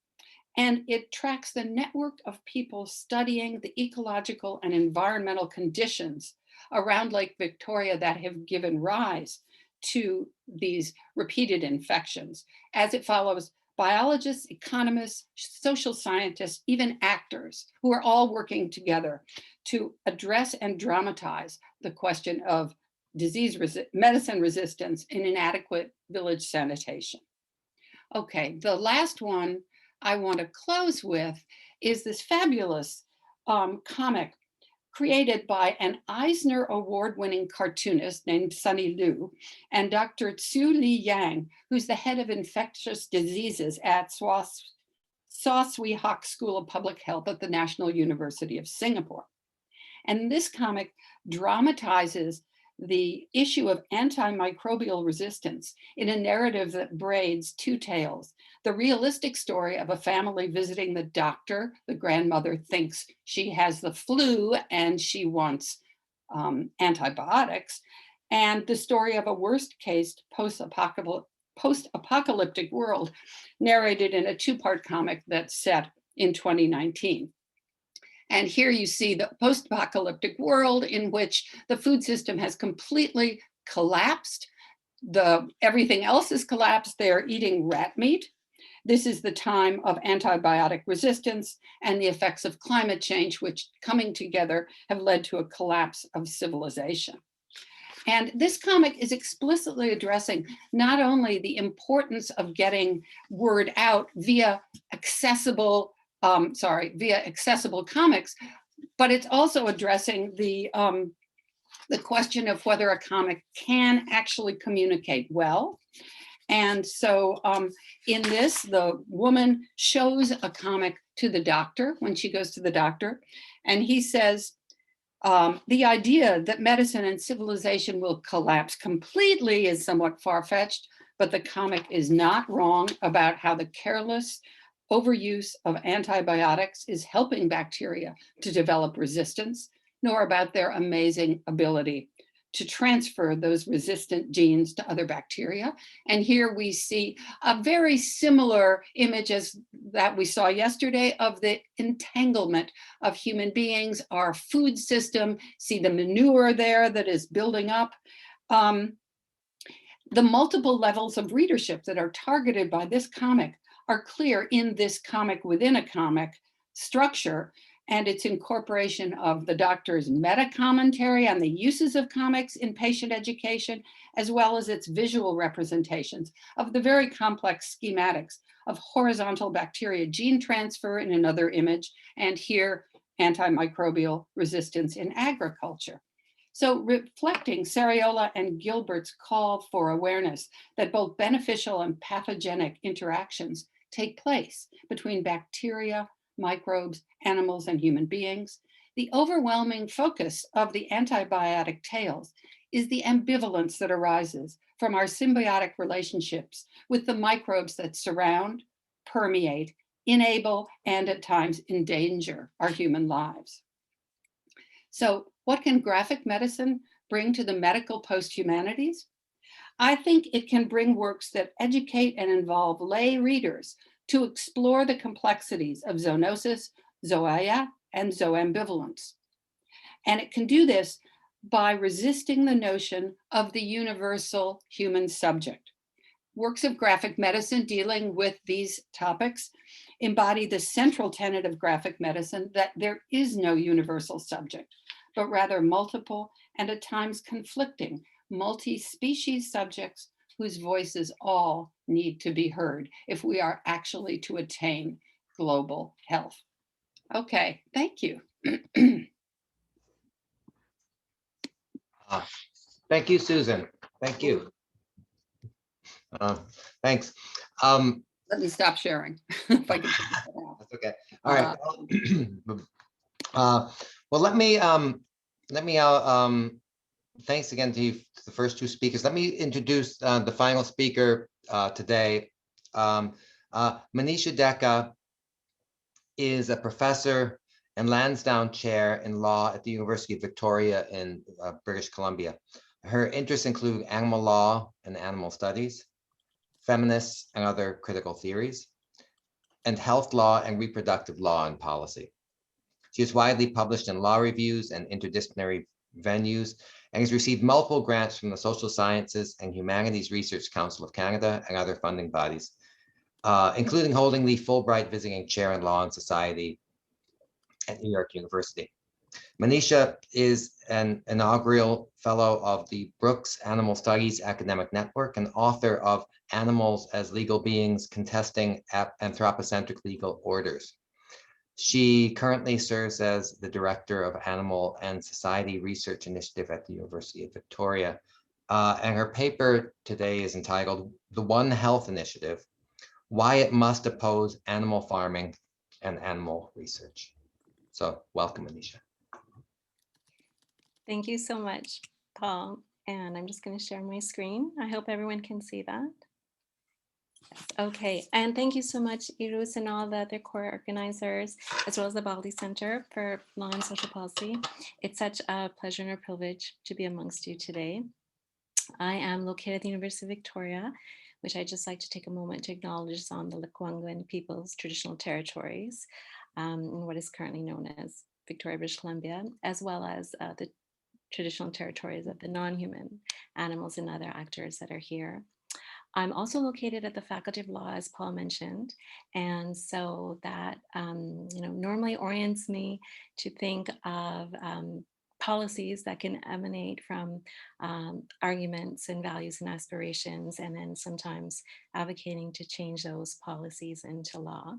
And it tracks the network of people studying the ecological and environmental conditions around Lake Victoria that have given rise to these repeated infections, as it follows biologists, economists, social scientists, even actors, who are all working together to address and dramatize the question of medicine resistance and inadequate village sanitation. Okay, the last one I want to close with is this fabulous comic created by an Eisner Award-winning cartoonist named Sunny Liu and Dr. Tzu Li Yang, who's the head of infectious diseases at Saw Swee Hock School of Public Health at the National University of Singapore. And this comic dramatizes the issue of antimicrobial resistance in a narrative that braids two tales. The realistic story of a family visiting the doctor. The grandmother thinks she has the flu and she wants antibiotics. And the story of a worst case post-apocalyptic world, narrated in a two-part comic that's set in 2019. And here you see the post-apocalyptic world in which the food system has completely collapsed. Everything else is collapsed. They're eating rat meat. This is the time of antibiotic resistance and the effects of climate change, which coming together have led to a collapse of civilization. And this comic is explicitly addressing not only the importance of getting word out via accessible comics, but it's also addressing the question of whether a comic can actually communicate well. And so in this, the woman shows a comic to the doctor when she goes to the doctor, and he says, the idea that medicine and civilization will collapse completely is somewhat far-fetched, but the comic is not wrong about how the careless overuse of antibiotics is helping bacteria to develop resistance, nor about their amazing ability to transfer those resistant genes to other bacteria. And here we see a very similar image as that we saw yesterday of the entanglement of human beings, our food system, see the manure there that is building up. The multiple levels of readership that are targeted by this comic are clear in this comic within a comic structure, and its incorporation of the doctor's meta-commentary on the uses of comics in patient education, as well as its visual representations of the very complex schematics of horizontal bacteria gene transfer in another image, and here, antimicrobial resistance in agriculture. So reflecting Sariola and Gilbert's call for awareness that both beneficial and pathogenic interactions take place between bacteria, microbes, animals, and human beings, the overwhelming focus of the antibiotic tales is the ambivalence that arises from our symbiotic relationships with the microbes that surround, permeate, enable, and at times endanger our human lives. So what can graphic medicine bring to the medical posthumanities? I think it can bring works that educate and involve lay readers to explore the complexities of zoonosis, zooia, and zooambivalence. And it can do this by resisting the notion of the universal human subject. Works of graphic medicine dealing with these topics embody the central tenet of graphic medicine that there is no universal subject, but rather multiple and at times conflicting multi-species subjects whose voices all need to be heard if we are actually to attain global health. Okay, thank you. Thank you, Susan. Thank you. Thanks. Let me stop sharing. If I can. That's okay. All right. Well, let me thanks again to you, to the first two speakers. Let me introduce the final speaker today. Manisha Dekka is a professor and Lansdowne Chair in Law at the University of Victoria in British Columbia. Her interests include animal law and animal studies, feminists and other critical theories, and health law and reproductive law and policy. She is widely published in law reviews and interdisciplinary venues and has received multiple grants from the Social Sciences and Humanities Research Council of Canada and other funding bodies, including holding the Fulbright Visiting Chair in Law and Society at New York University. Manisha is an inaugural fellow of the Brooks Animal Studies Academic Network and author of Animals as Legal Beings Contesting Anthropocentric Legal Orders. She currently serves as the Director of Animal and Society Research Initiative at the University of Victoria. And her paper today is entitled The One Health Initiative, Why It Must Oppose Animal Farming and Animal Research. So welcome, Manisha. Thank you so much, Paul. And I'm just going to share my screen. I hope everyone can see that. Yes. Okay, and thank you so much, Irus, and all the other core organizers, as well as the Baldy Center for Law and Social Policy. It's such a pleasure and a privilege to be amongst you today. I am located at the University of Victoria, which I'd just like to take a moment to acknowledge is on the Lekwungen People's Traditional Territories, in what is currently known as Victoria, British Columbia, as well as the traditional territories of the non-human animals and other actors that are here. I'm also located at the Faculty of Law, as Paul mentioned, and so that normally orients me to think of policies that can emanate from arguments and values and aspirations, and then sometimes advocating to change those policies into law.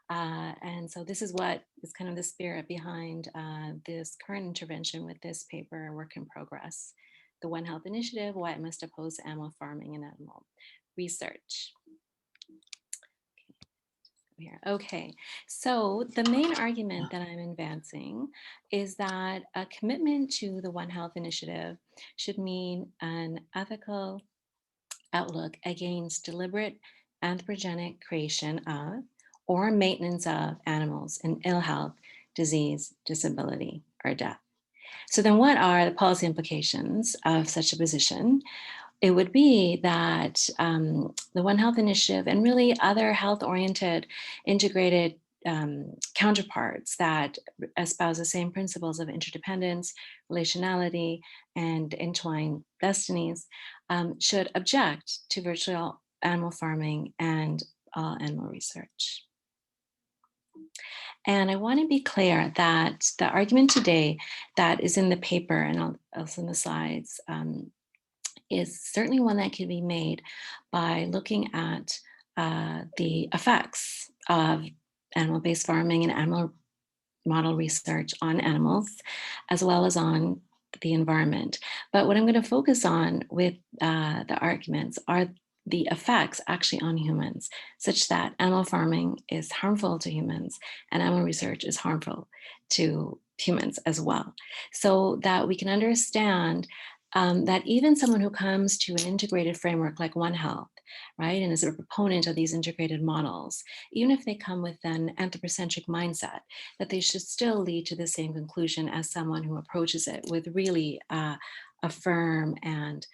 And so this is what is kind of the spirit behind this current intervention with this paper, Work in Progress, the One Health Initiative, Why It Must Oppose Animal Farming and Animal Research. Okay, so the main argument that I'm advancing is that a commitment to the One Health Initiative should mean an ethical outlook against deliberate anthropogenic creation of or maintenance of animals in ill health, disease, disability, or death. So then what are the policy implications of such a position? It would be that the One Health Initiative and really other health-oriented integrated counterparts that espouse the same principles of interdependence, relationality, and entwined destinies should object to virtual animal farming and animal research. And I want to be clear that the argument today that is in the paper and also in the slides is certainly one that can be made by looking at the effects of animal-based farming and animal model research on animals, as well as on the environment. But what I'm going to focus on with the arguments are the effects actually on humans, such that animal farming is harmful to humans and animal research is harmful to humans as well. So that we can understand that even someone who comes to an integrated framework like One Health, right, and is a proponent of these integrated models, even if they come with an anthropocentric mindset, that they should still lead to the same conclusion as someone who approaches it with really a firm and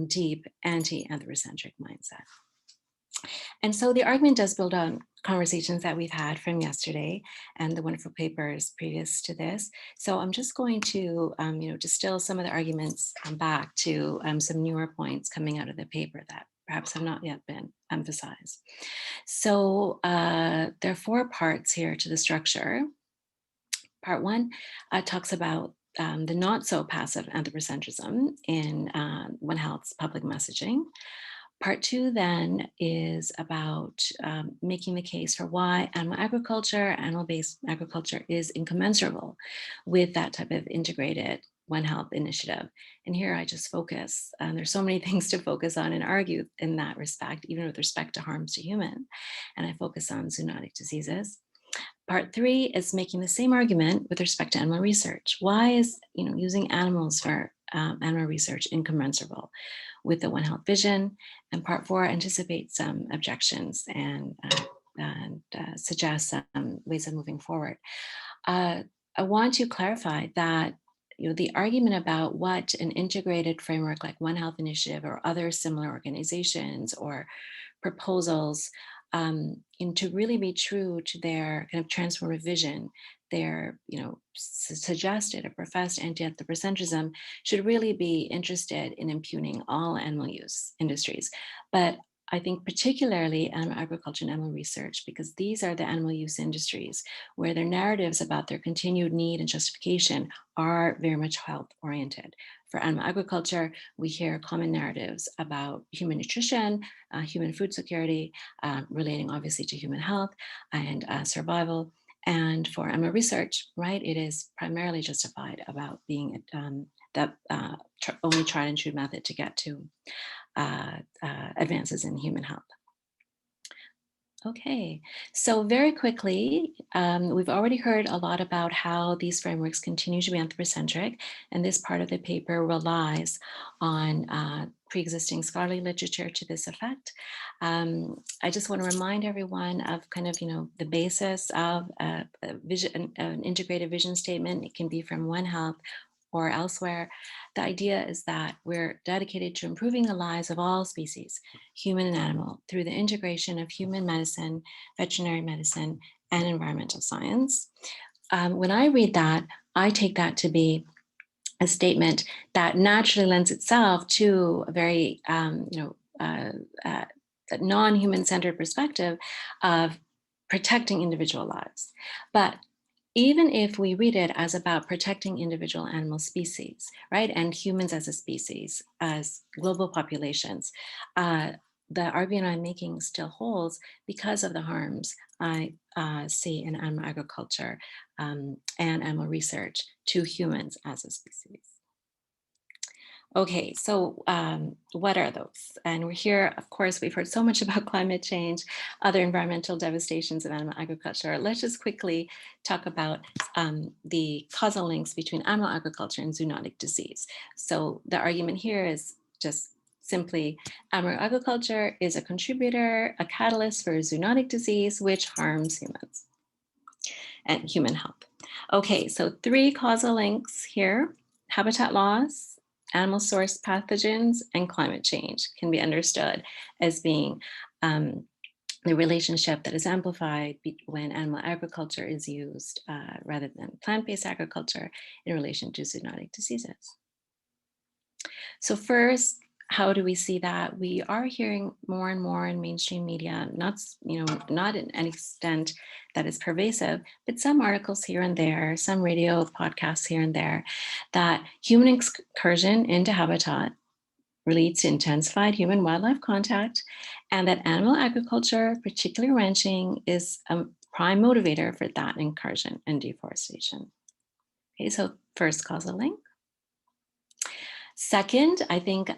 deep anti-anthropocentric mindset. And so the argument does build on conversations that we've had from yesterday and the wonderful papers previous to this. So I'm just going to distill some of the arguments back to some newer points coming out of the paper that perhaps have not yet been emphasized. So there are 4 parts here to the structure. Part 1 talks about the not so passive anthropocentrism in One Health's public messaging. Part 2 then is about making the case for why animal agriculture, animal-based agriculture is incommensurable with that type of integrated One Health initiative. And here I just focus, there's so many things to focus on and argue in that respect, even with respect to harms to human. And I focus on zoonotic diseases. Part 3 is making the same argument with respect to animal research. Why is using animals for animal research incommensurable with the One Health vision? And part 4 anticipates some objections and suggests some ways of moving forward. I want to clarify that the argument about what an integrated framework like One Health Initiative or other similar organizations or proposals to really be true to their kind of transformative vision, their suggested or professed anti-anthropocentrism should really be interested in impugning all animal use industries. But I think particularly animal agriculture and animal research, because these are the animal use industries where their narratives about their continued need and justification are very much health oriented. For animal agriculture, we hear common narratives about human nutrition, human food security, relating obviously to human health and survival. And for animal research, right, it is primarily justified about being the only tried and true method to get to advances in human health. Okay, so very quickly, we've already heard a lot about how these frameworks continue to be anthropocentric, and this part of the paper relies on pre-existing scholarly literature to this effect. I just want to remind everyone of kind of, the basis of a vision, an integrated vision statement. It can be from One Health or elsewhere. The idea is that we're dedicated to improving the lives of all species, human and animal, through the integration of human medicine, veterinary medicine, and environmental science. When I read that, I take that to be a statement that naturally lends itself to a very, non-human-centered perspective of protecting individual lives. But even if we read it as about protecting individual animal species, right, and humans as a species, as global populations, the argument I'm making still holds because of the harms I see in animal agriculture and animal research to humans as a species. Okay, so what are those? And we're here, of course, we've heard so much about climate change, other environmental devastations of animal agriculture. Let's just quickly talk about the causal links between animal agriculture and zoonotic disease. So the argument here is just simply animal agriculture is a contributor, a catalyst for zoonotic disease, which harms humans and human health. Okay, so 3 causal links here: habitat loss, animal source pathogens, and climate change can be understood as being the relationship that is amplified when animal agriculture is used rather than plant-based agriculture in relation to zoonotic diseases. So first, how do we see that? We are hearing more and more in mainstream media, not in an extent that is pervasive, but some articles here and there, some radio podcasts here and there, that human excursion into habitat leads to intensified human-wildlife contact, and that animal agriculture, particularly ranching, is a prime motivator for that incursion and deforestation. Okay, so first causal link. Second, I think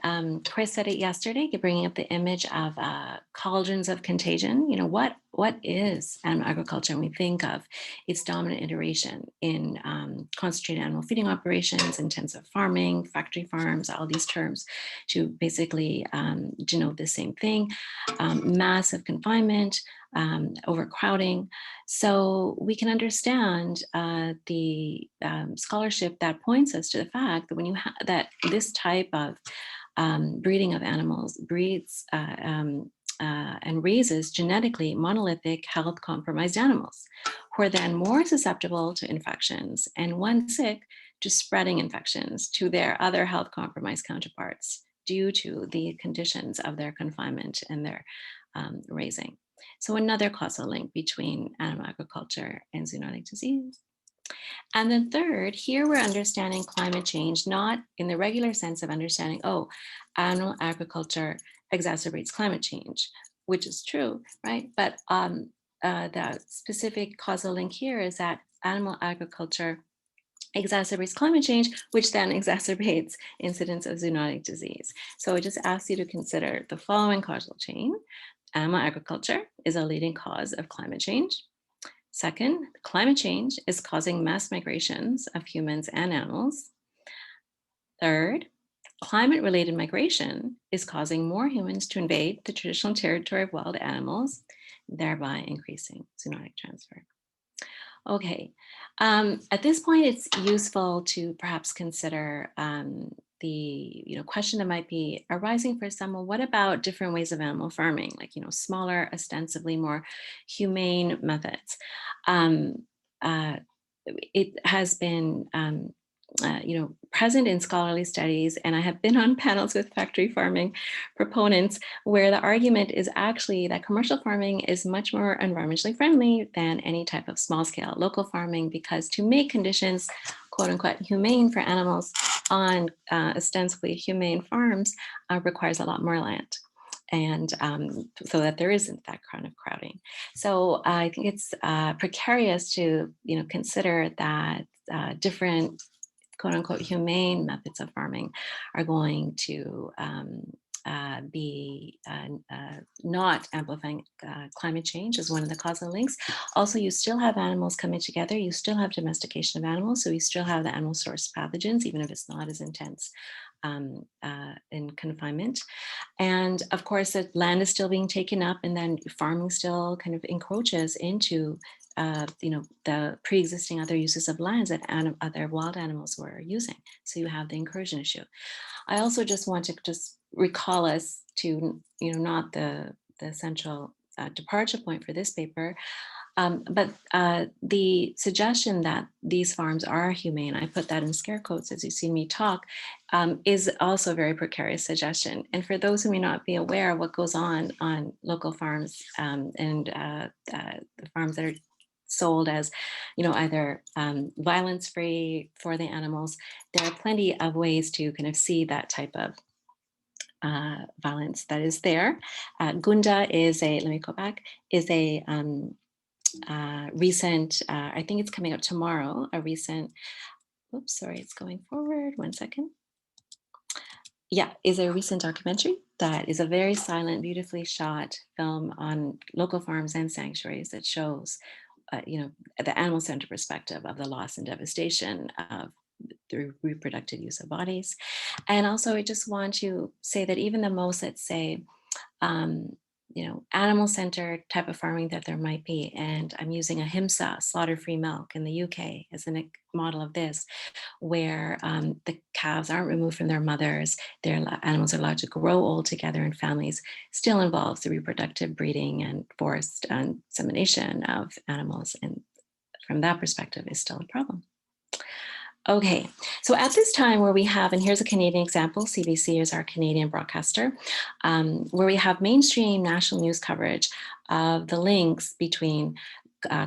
Chris said it yesterday, bringing up the image of cauldrons of contagion. What is animal agriculture? And we think of its dominant iteration in concentrated animal feeding operations, intensive farming, factory farms, all these terms to basically denote the same thing: massive confinement, overcrowding. So we can understand the scholarship that points us to the fact that when that this type of breeding of animals breeds and raises genetically monolithic health compromised animals who are then more susceptible to infections, and when sick, to spreading infections to their other health compromised counterparts, due to the conditions of their confinement and their raising. So another causal link between animal agriculture and zoonotic disease. And then third, here we're understanding climate change, not in the regular sense of understanding, oh, animal agriculture exacerbates climate change, which is true, right? But the specific causal link here is that animal agriculture exacerbates climate change, which then exacerbates incidence of zoonotic disease. So I just ask you to consider the following causal chain. Animal agriculture is a leading cause of climate change. Second, climate change is causing mass migrations of humans and animals. Third, climate-related migration is causing more humans to invade the traditional territory of wild animals, thereby increasing zoonotic transfer. Okay, at this point, it's useful to perhaps consider the question that might be arising for some. Well, what about different ways of animal farming, like smaller, ostensibly more humane methods? It has been present in scholarly studies, and I have been on panels with factory farming proponents where the argument is actually that commercial farming is much more environmentally friendly than any type of small scale local farming, because to make conditions quote unquote humane for animals on ostensibly humane farms requires a lot more land. And so that there isn't that kind of crowding. So I think it's precarious to consider that different quote unquote humane methods of farming are going to be not amplifying climate change as one of the causal links. Also, you still have animals coming together. You still have domestication of animals. So you still have the animal source pathogens, even if it's not as intense in confinement. And of course, the land is still being taken up, and then farming still kind of encroaches into the pre-existing other uses of lands that other wild animals were using. So you have the incursion issue. I also just want to just recall us to, not the central departure point for this paper, but the suggestion that these farms are humane, I put that in scare quotes as you see me talk, is also a very precarious suggestion. And for those who may not be aware of what goes on local farms and the farms that are sold as, either violence-free for the animals, there are plenty of ways to kind of see that type of violence that is there. Gunda is let me go back, is a recent, I think it's coming up tomorrow, a recent, oops, sorry, it's going forward, 1 second. Yeah, is a recent documentary that is a very silent, beautifully shot film on local farms and sanctuaries that shows, the animal-centered perspective of the loss and devastation of the reproductive use of bodies. And also, I just want to say that even the most, let's say, animal-centered type of farming that there might be, and I'm using ahimsa, slaughter-free milk in the UK as a model of this, where the calves aren't removed from their mothers, their animals are allowed to grow old together in families, still involves the reproductive breeding and forced insemination of animals, and from that perspective is still a problem. Okay, so at this time where we have, and here's a Canadian example, CBC is our Canadian broadcaster, where we have mainstream national news coverage of the links between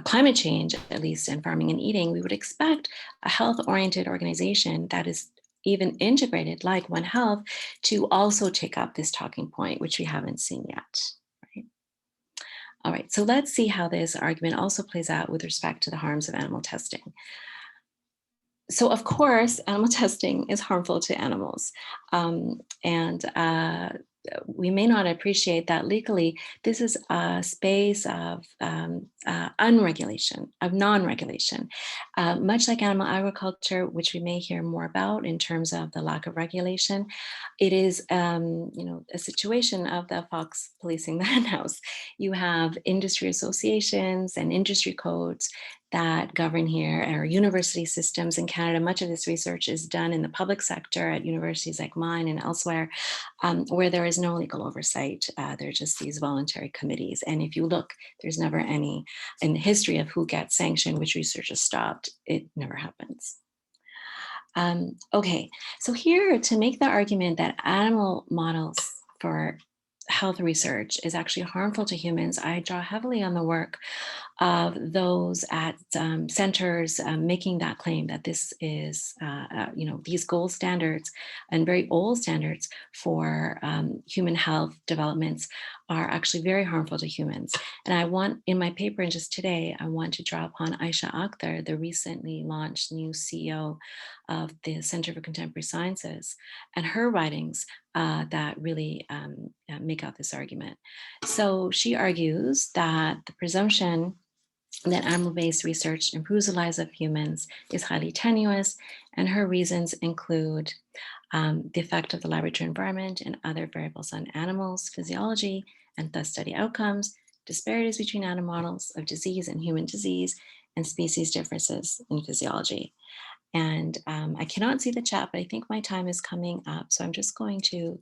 climate change, at least in farming and eating, we would expect a health-oriented organization that is even integrated like One Health to also take up this talking point, which we haven't seen yet. Right? All right, so let's see how this argument also plays out with respect to the harms of animal testing. So of course, animal testing is harmful to animals. We may not appreciate that legally, this is a space of unregulation, of non-regulation. Much like animal agriculture, which we may hear more about in terms of the lack of regulation, it is a situation of the fox policing the henhouse. You have industry associations and industry codes that govern here, or university systems in Canada. Much of this research is done in the public sector at universities like mine and elsewhere, where there is no legal oversight. There are just these voluntary committees. And if you look, there's never any, in the history of who gets sanctioned, which research is stopped, it never happens. Okay, so here to make the argument that animal models for health research is actually harmful to humans, I draw heavily on the work of those at centers making that claim that this is, these gold standards and very old standards for human health developments are actually very harmful to humans. And I want, in my paper and just today, I want to draw upon Aisha Akhtar, the recently launched new CEO of the Center for Contemporary Sciences, and her writings that really make out this argument. So she argues that the presumption that animal-based research improves the lives of humans is highly tenuous, and her reasons include the effect of the laboratory environment and other variables on animals' physiology, and thus study outcomes, disparities between animal models of disease and human disease, and species differences in physiology. And I cannot see the chat, but I think my time is coming up. So I'm just going to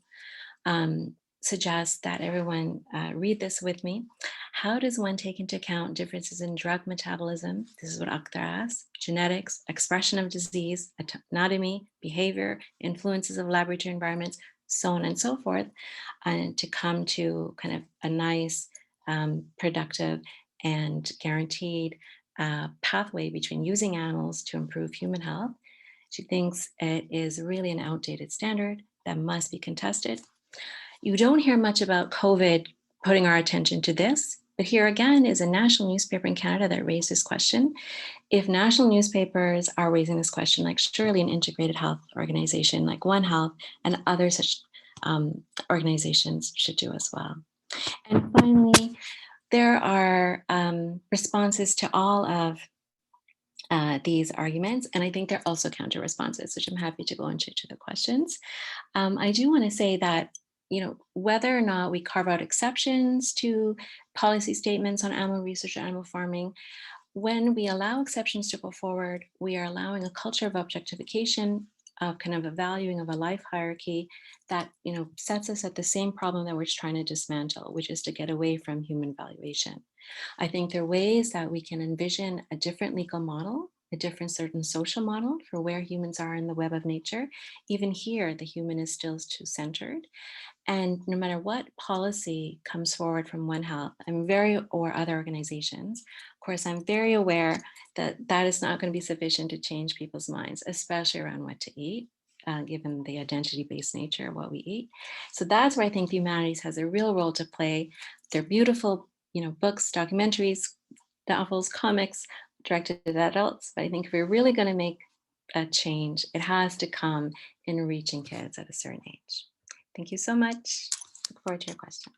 suggest that everyone read this with me. How does one take into account differences in drug metabolism? This is what Akhtar asks. Genetics, expression of disease, anatomy, behavior, influences of laboratory environments, so on and so forth, and to come to kind of a nice, productive, and guaranteed pathway between using animals to improve human health. She thinks it is really an outdated standard that must be contested. You don't hear much about COVID putting our attention to this, but here again is a national newspaper in Canada that raised this question. If national newspapers are raising this question, like surely an integrated health organization like One Health and other such organizations should do as well. And finally, there are responses to all of these arguments, and I think they're also counter responses, which I'm happy to go into the questions. I do want to say that, whether or not we carve out exceptions to policy statements on animal research or animal farming, when we allow exceptions to go forward, we are allowing a culture of objectification, of kind of a valuing of a life hierarchy that sets us at the same problem that we're trying to dismantle, which is to get away from human valuation. I think there are ways that we can envision a different legal model, a different certain social model for where humans are in the web of nature. Even here, the human is still too centered. And no matter what policy comes forward from One Health, or other organizations, of course, I'm very aware that that is not going to be sufficient to change people's minds, especially around what to eat, given the identity-based nature of what we eat. So that's where I think the humanities has a real role to play. They're beautiful, books, documentaries, novels, comics directed at adults. But I think if we're really going to make a change, it has to come in reaching kids at a certain age. Thank you so much. Look forward to your questions.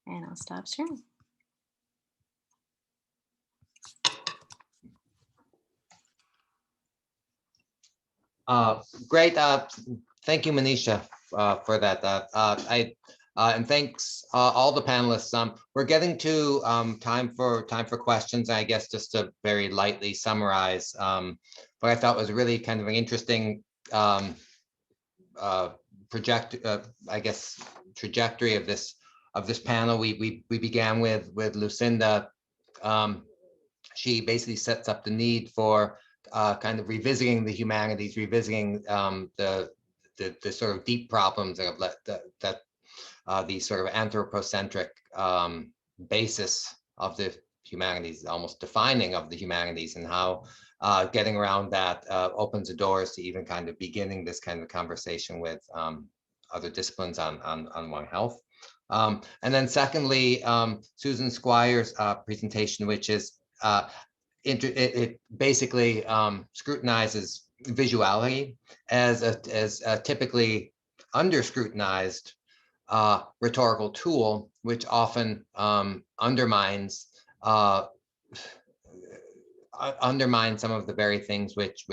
And I'll stop sharing. Great. Thank you, Manisha, for that. And thanks all the panelists. We're getting to time for questions. I guess just to very lightly summarize what I thought was really kind of an interesting trajectory of this panel. We began with Lucinda. She basically sets up the need for kind of revisiting the humanities, revisiting the sort of deep problems that the sort of anthropocentric basis of the humanities, almost defining of the humanities, and how getting around that opens the doors to even kind of beginning this kind of conversation with other disciplines on One Health. And then secondly, Susan Squire's presentation, which is it basically scrutinizes visuality as a typically under scrutinized rhetorical tool, which often undermines some of the very things which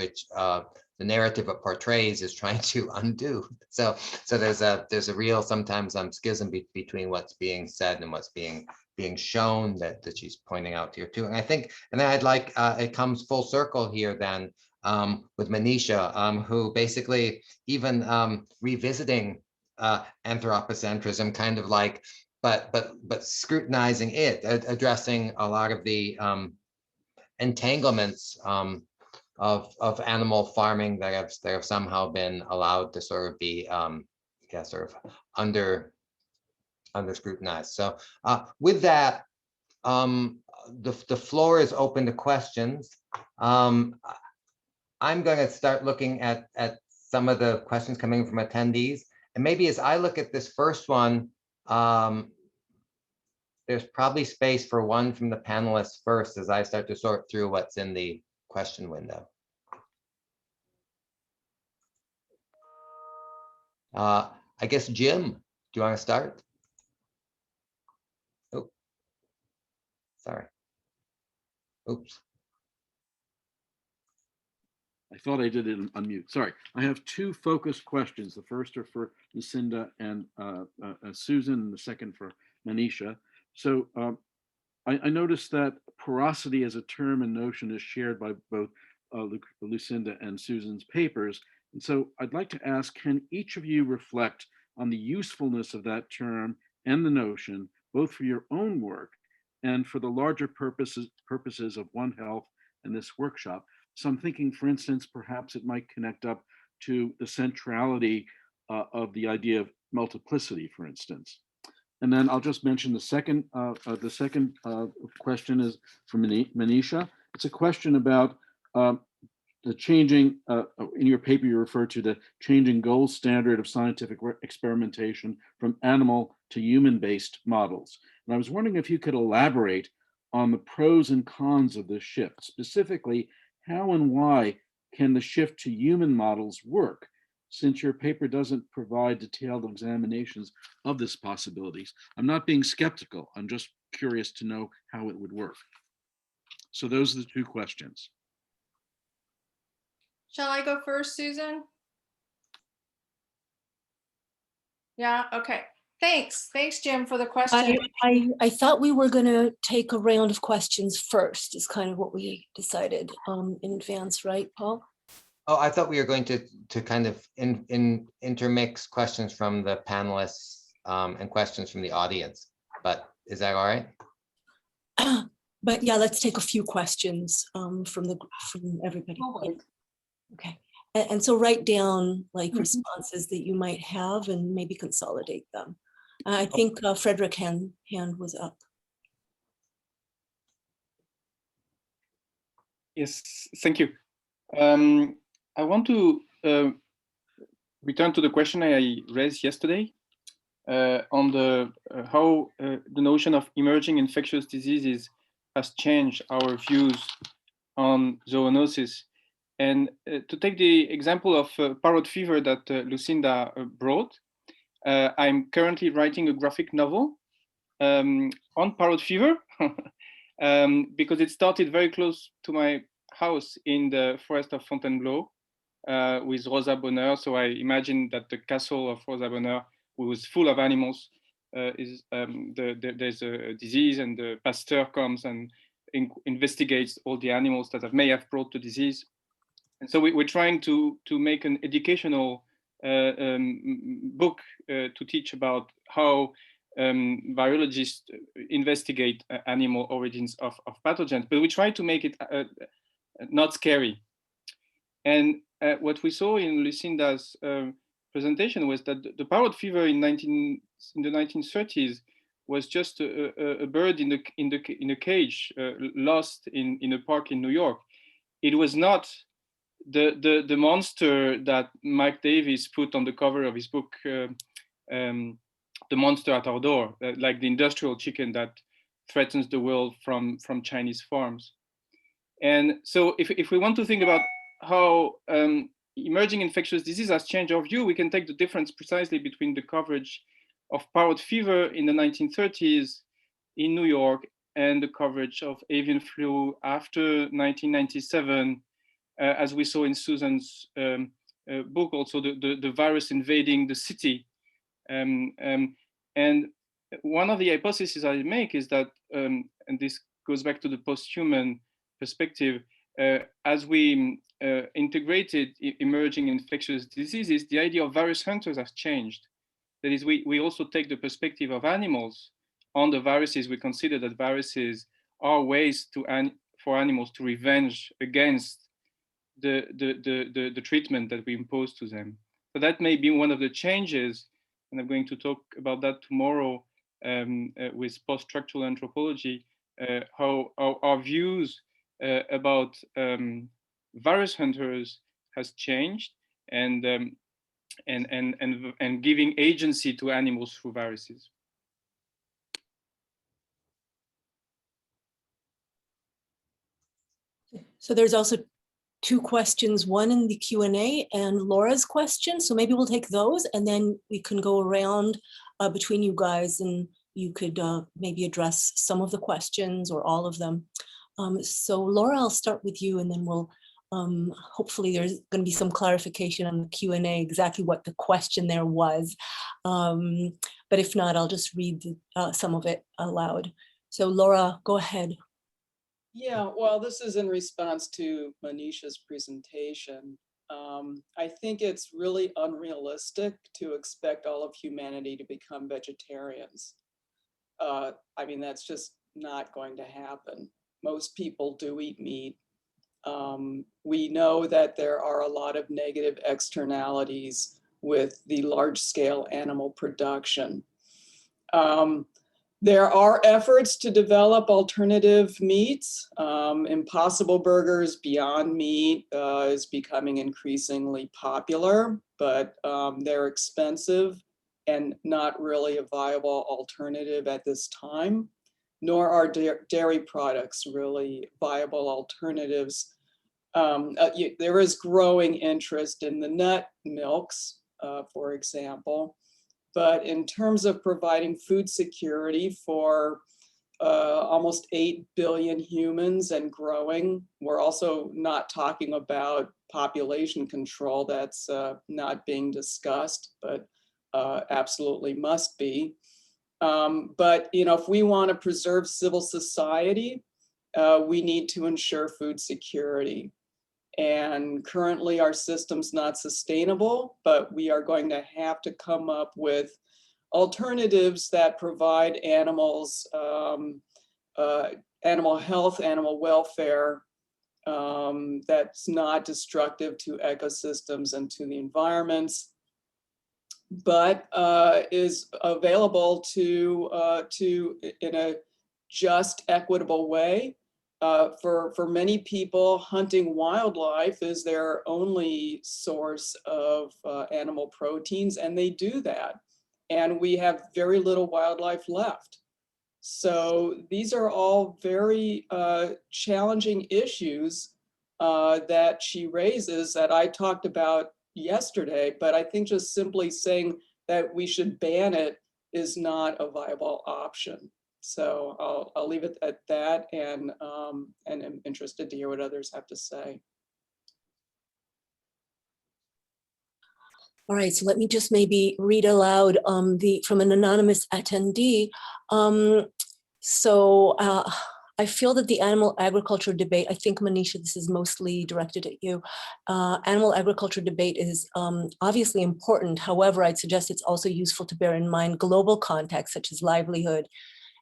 the narrative it portrays is trying to undo. So there's a real sometimes schism between what's being said and what's being shown that she's pointing out here too. And I think, and then I'd like it comes full circle here then with Manisha, who basically even revisiting anthropocentrism, kind of like, but scrutinizing it, addressing a lot of the entanglements of animal farming that have somehow been allowed to sort of be sort of under scrutinized. So with that, the floor is open to questions. I'm going to start looking at some of the questions coming from attendees, and maybe as I look at this first one, there's probably space for one from the panelists first as I start to sort through what's in the question window. I guess, Jim, do you want to start? Oh, sorry. Oops. I thought I did it unmute. Sorry. I have two focused questions. The first are for Lucinda and Susan, and the second for Manisha. So I noticed that porosity as a term and notion is shared by both Lucinda and Susan's papers. And so I'd like to ask, can each of you reflect on the usefulness of that term and the notion, both for your own work and for the larger purposes of One Health and this workshop? So I'm thinking, for instance, perhaps it might connect up to the centrality of the idea of multiplicity, for instance. And then I'll just mention the second question is from Manisha. It's a question about the changing, in your paper you refer to the changing gold standard of scientific experimentation from animal to human-based models. And I was wondering if you could elaborate on the pros and cons of this shift. Specifically, how and why can the shift to human models work, since your paper doesn't provide detailed examinations of this possibilities? I'm not being skeptical, I'm just curious to know how it would work. So those are the two questions. Shall I go first, Susan? Yeah, okay. Thanks, Jim, for the question. I thought we were going to take a round of questions first, is kind of what we decided in advance, right, Paul? Oh, I thought we were going to kind of intermix questions from the panelists and questions from the audience, but is that all right? But yeah, let's take a few questions from everybody. Okay, and so write down like responses that you might have and maybe consolidate them. I think Frederick hand was up. Yes, thank you. I want to return to the question I raised yesterday on the how the notion of emerging infectious diseases has changed our views on zoonosis. And to take the example of parrot fever that Lucinda brought, I'm currently writing a graphic novel on parrot fever because it started very close to my house in the forest of Fontainebleau with Rosa Bonheur. So I imagine that the castle of Rosa Bonheur was full of animals. There's a disease, and the pasteur comes and investigates all the animals that may have brought the disease. And so we're trying to make an educational book to teach about how virologists investigate animal origins of pathogens, but we try to make it not scary. And what we saw in Lucinda's presentation was that the parrot fever in the 1930s was just a bird in a cage lost in a park in New York. It was not the monster that Mike Davis put on the cover of his book, The Monster at Our Door, like the industrial chicken that threatens the world from Chinese farms. And so if we want to think about how emerging infectious disease has changed our view, we can take the difference precisely between the coverage of parrot fever in the 1930s in New York and the coverage of avian flu after 1997, as we saw in Susan's book, also the virus invading the city. And one of the hypotheses I make is that, and this goes back to the post-human perspective, as we integrated emerging infectious diseases, the idea of virus hunters has changed. That is, we also take the perspective of animals on the viruses. We consider that viruses are ways for animals to revenge against the treatment that we impose to them. So that may be one of the changes, and I'm going to talk about that tomorrow with post-structural anthropology, how our views about virus hunters has changed, and giving agency to animals through viruses. So there's also two questions, one in the Q&A and Laura's question. So maybe we'll take those and then we can go around between you guys and you could maybe address some of the questions or all of them. So Laura, I'll start with you and then we'll hopefully there's going to be some clarification on the Q&A, exactly what the question there was. But if not, I'll just read some of it aloud. So Laura, go ahead. Yeah, well, this is in response to Manisha's presentation. I think it's really unrealistic to expect all of humanity to become vegetarians. I mean, that's just not going to happen. Most people do eat meat. We know that there are a lot of negative externalities with the large-scale animal production. There are efforts to develop alternative meats. Impossible Burgers, Beyond Meat is becoming increasingly popular, but they're expensive and not really a viable alternative at this time, nor are dairy products really viable alternatives. There is growing interest in the nut milks, for example. But in terms of providing food security for almost 8 billion humans and growing, we're also not talking about population control. That's not being discussed, but absolutely must be. But if we want to preserve civil society, we need to ensure food security. And currently our system's not sustainable, but we are going to have to come up with alternatives that provide animals, animal health, animal welfare, that's not destructive to ecosystems and to the environments, but is available to in a just, equitable way. For many people, hunting wildlife is their only source of animal proteins, and they do that. And we have very little wildlife left. So these are all very challenging issues that she raises that I talked about yesterday, but I think just simply saying that we should ban it is not a viable option. So I'll leave it at that, and I'm interested to hear what others have to say. All right, so let me just maybe read aloud from an anonymous attendee. I feel that the animal agriculture debate, I think Manisha, this is mostly directed at you. Animal agriculture debate is obviously important. However, I'd suggest it's also useful to bear in mind global contexts such as livelihood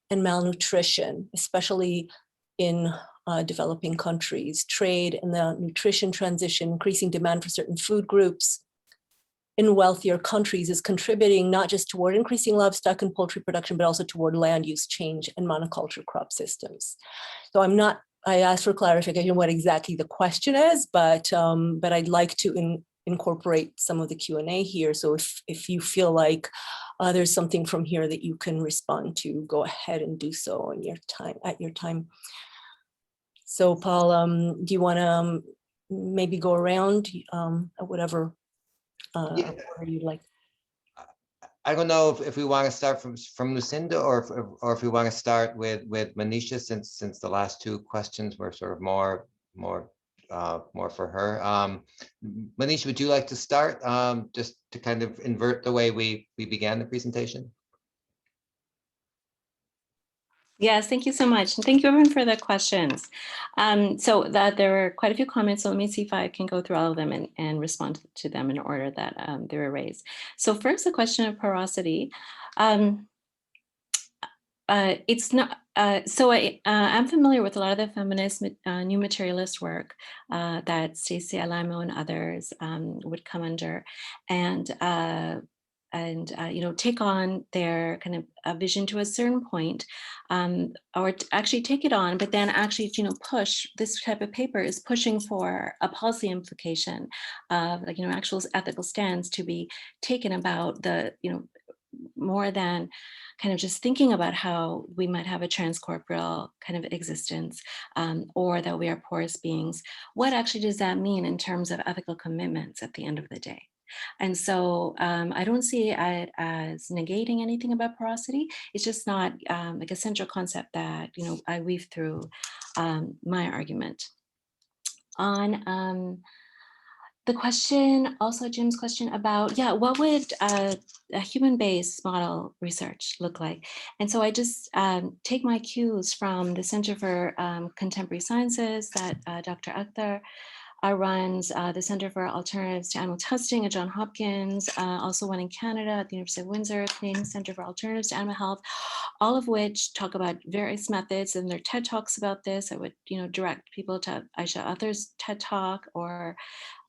and malnutrition, especially in developing countries. Trade and the nutrition transition, increasing demand for certain food groups in wealthier countries is contributing not just toward increasing livestock and poultry production, but also toward land use change and monoculture crop systems. So I asked for clarification what exactly the question is, but I'd like to incorporate some of the Q&A here. So if you feel like there's something from here that you can respond to, go ahead and do so at your time. So Paul, do you want to maybe go around whatever order you'd like? I don't know if we want to start from Lucinda or if we want to start with Manisha, since the last two questions were sort of more for her. Manisha, would you like to start just to kind of invert the way we began the presentation? Yes, thank you so much. And thank you everyone for the questions. So there were quite a few comments, so let me see if I can go through all of them and respond to them in order that they were raised. So first, the question of porosity. it's not, I'm familiar with a lot of the feminist new materialist work that Stacey Alamo and others would come under, and you know, take on their kind of a vision to a certain point, or actually take it on, but then actually, you know, push. This type of paper is pushing for a policy implication of, like, you know, actual ethical stands to be taken about the, you know, more than kind of just thinking about how we might have a transcorporeal kind of existence, or that we are porous beings. What actually does that mean in terms of ethical commitments at the end of the day? And so I don't see it as negating anything about porosity. It's just not like a central concept that, you know, I weave through my argument. On the question, also Jim's question about, yeah, what would a human-based model research look like? And so I just take my cues from the Center for Contemporary Sciences that Dr. Akhtar runs, the Center for Alternatives to Animal Testing at Johns Hopkins, also one in Canada at the University of Windsor, Canadian Center for Alternatives to Animal Health, all of which talk about various methods, and their TED Talks about this. I would, you know, direct people to Aisha Athar's TED Talk, or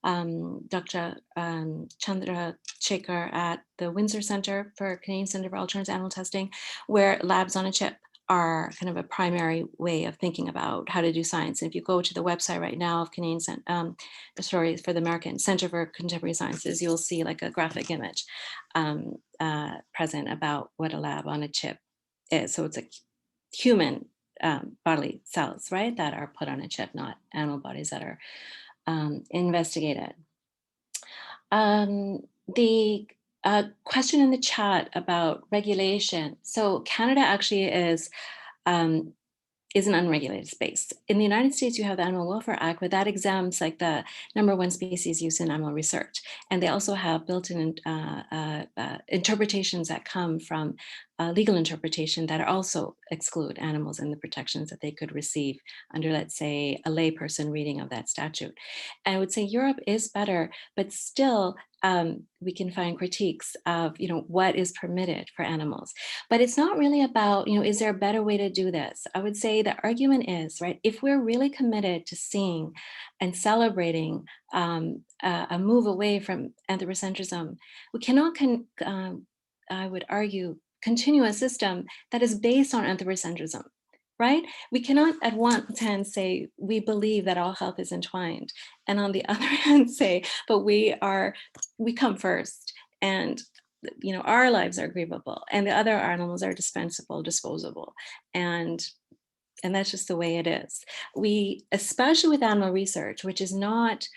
Dr. Chandra Shekhar at the Windsor Center for Canadian Center for Alternatives to Animal Testing, where labs on a chip are kind of a primary way of thinking about how to do science. And if you go to the website right now of Canadian, sorry, for the American Center for Contemporary Sciences, you'll see like a graphic image present about what a lab on a chip is. So it's a human bodily cells, right, that are put on a chip, not animal bodies that are investigated. The question in the chat about regulation. So Canada actually is an unregulated space. In the United States, you have the Animal Welfare Act, but that exempts like the #1 species use in animal research. And they also have built-in interpretations that come from legal interpretation that also exclude animals and the protections that they could receive under, let's say, a layperson reading of that statute. And I would say Europe is better, but still we can find critiques of, you know, what is permitted for animals. But it's not really about, you know, is there a better way to do this? I would say the argument is, right, if we're really committed to seeing and celebrating a move away from anthropocentrism, we cannot, I would argue, continue a system that is based on anthropocentrism, right? We cannot at one hand say we believe that all health is entwined, and on the other hand say, but we come first, and, you know, our lives are grievable, and the other animals are dispensable, disposable, and that's just the way it is. We, especially with animal research, which is not,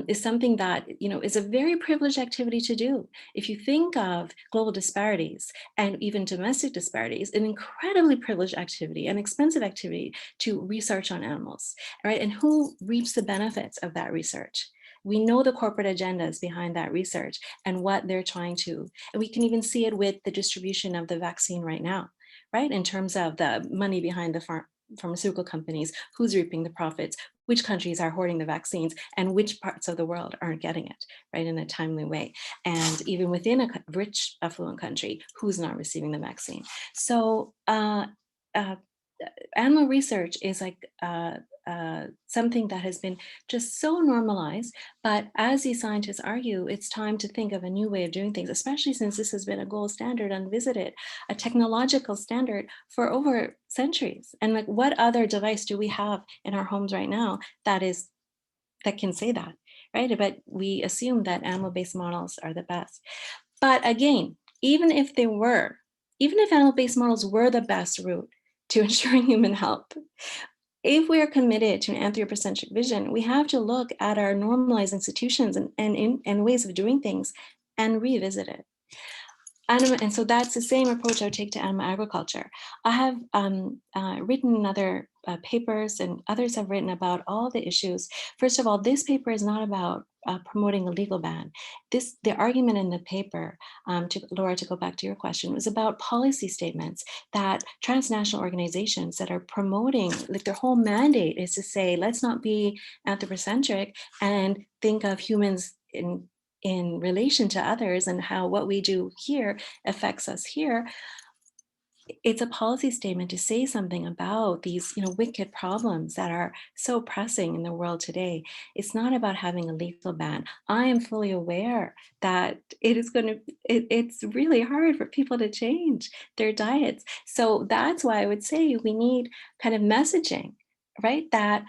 is something that, you know, is a very privileged activity to do. If you think of global disparities and even domestic disparities, an incredibly privileged activity, an expensive activity to research on animals, right? And who reaps the benefits of that research? We know the corporate agendas behind that research and what they're trying to, and we can even see it with the distribution of the vaccine right now, right? In terms of the money behind the pharmaceutical companies, who's reaping the profits, which countries are hoarding the vaccines, and which parts of the world aren't getting it, right, in a timely way. And even within a rich, affluent country, who's not receiving the vaccine. So animal research is like something that has been just so normalized, but as these scientists argue, it's time to think of a new way of doing things, especially since this has been a gold standard unvisited, a technological standard for over centuries. And like, what other device do we have in our homes right now that can say that, right? But we assume that animal-based models are the best. But again, even if animal-based models were the best route to ensuring human health, if we are committed to an anthropocentric vision, we have to look at our normalized institutions and ways of doing things and revisit it. And so that's the same approach I would take to animal agriculture. I have written other papers, and others have written about all the issues. First of all, this paper is not about promoting a legal ban. The argument in the paper, Laura, to go back to your question, was about policy statements that transnational organizations that are promoting, like their whole mandate is to say, let's not be anthropocentric and think of humans in relation to others, and how what we do here affects us here. it's a policy statement to say something about these, wicked problems that are so pressing in the world today. It's not about having a lethal ban. I am fully aware that it's really hard for people to change their diets. So that's why I would say we need kind of messaging, right? That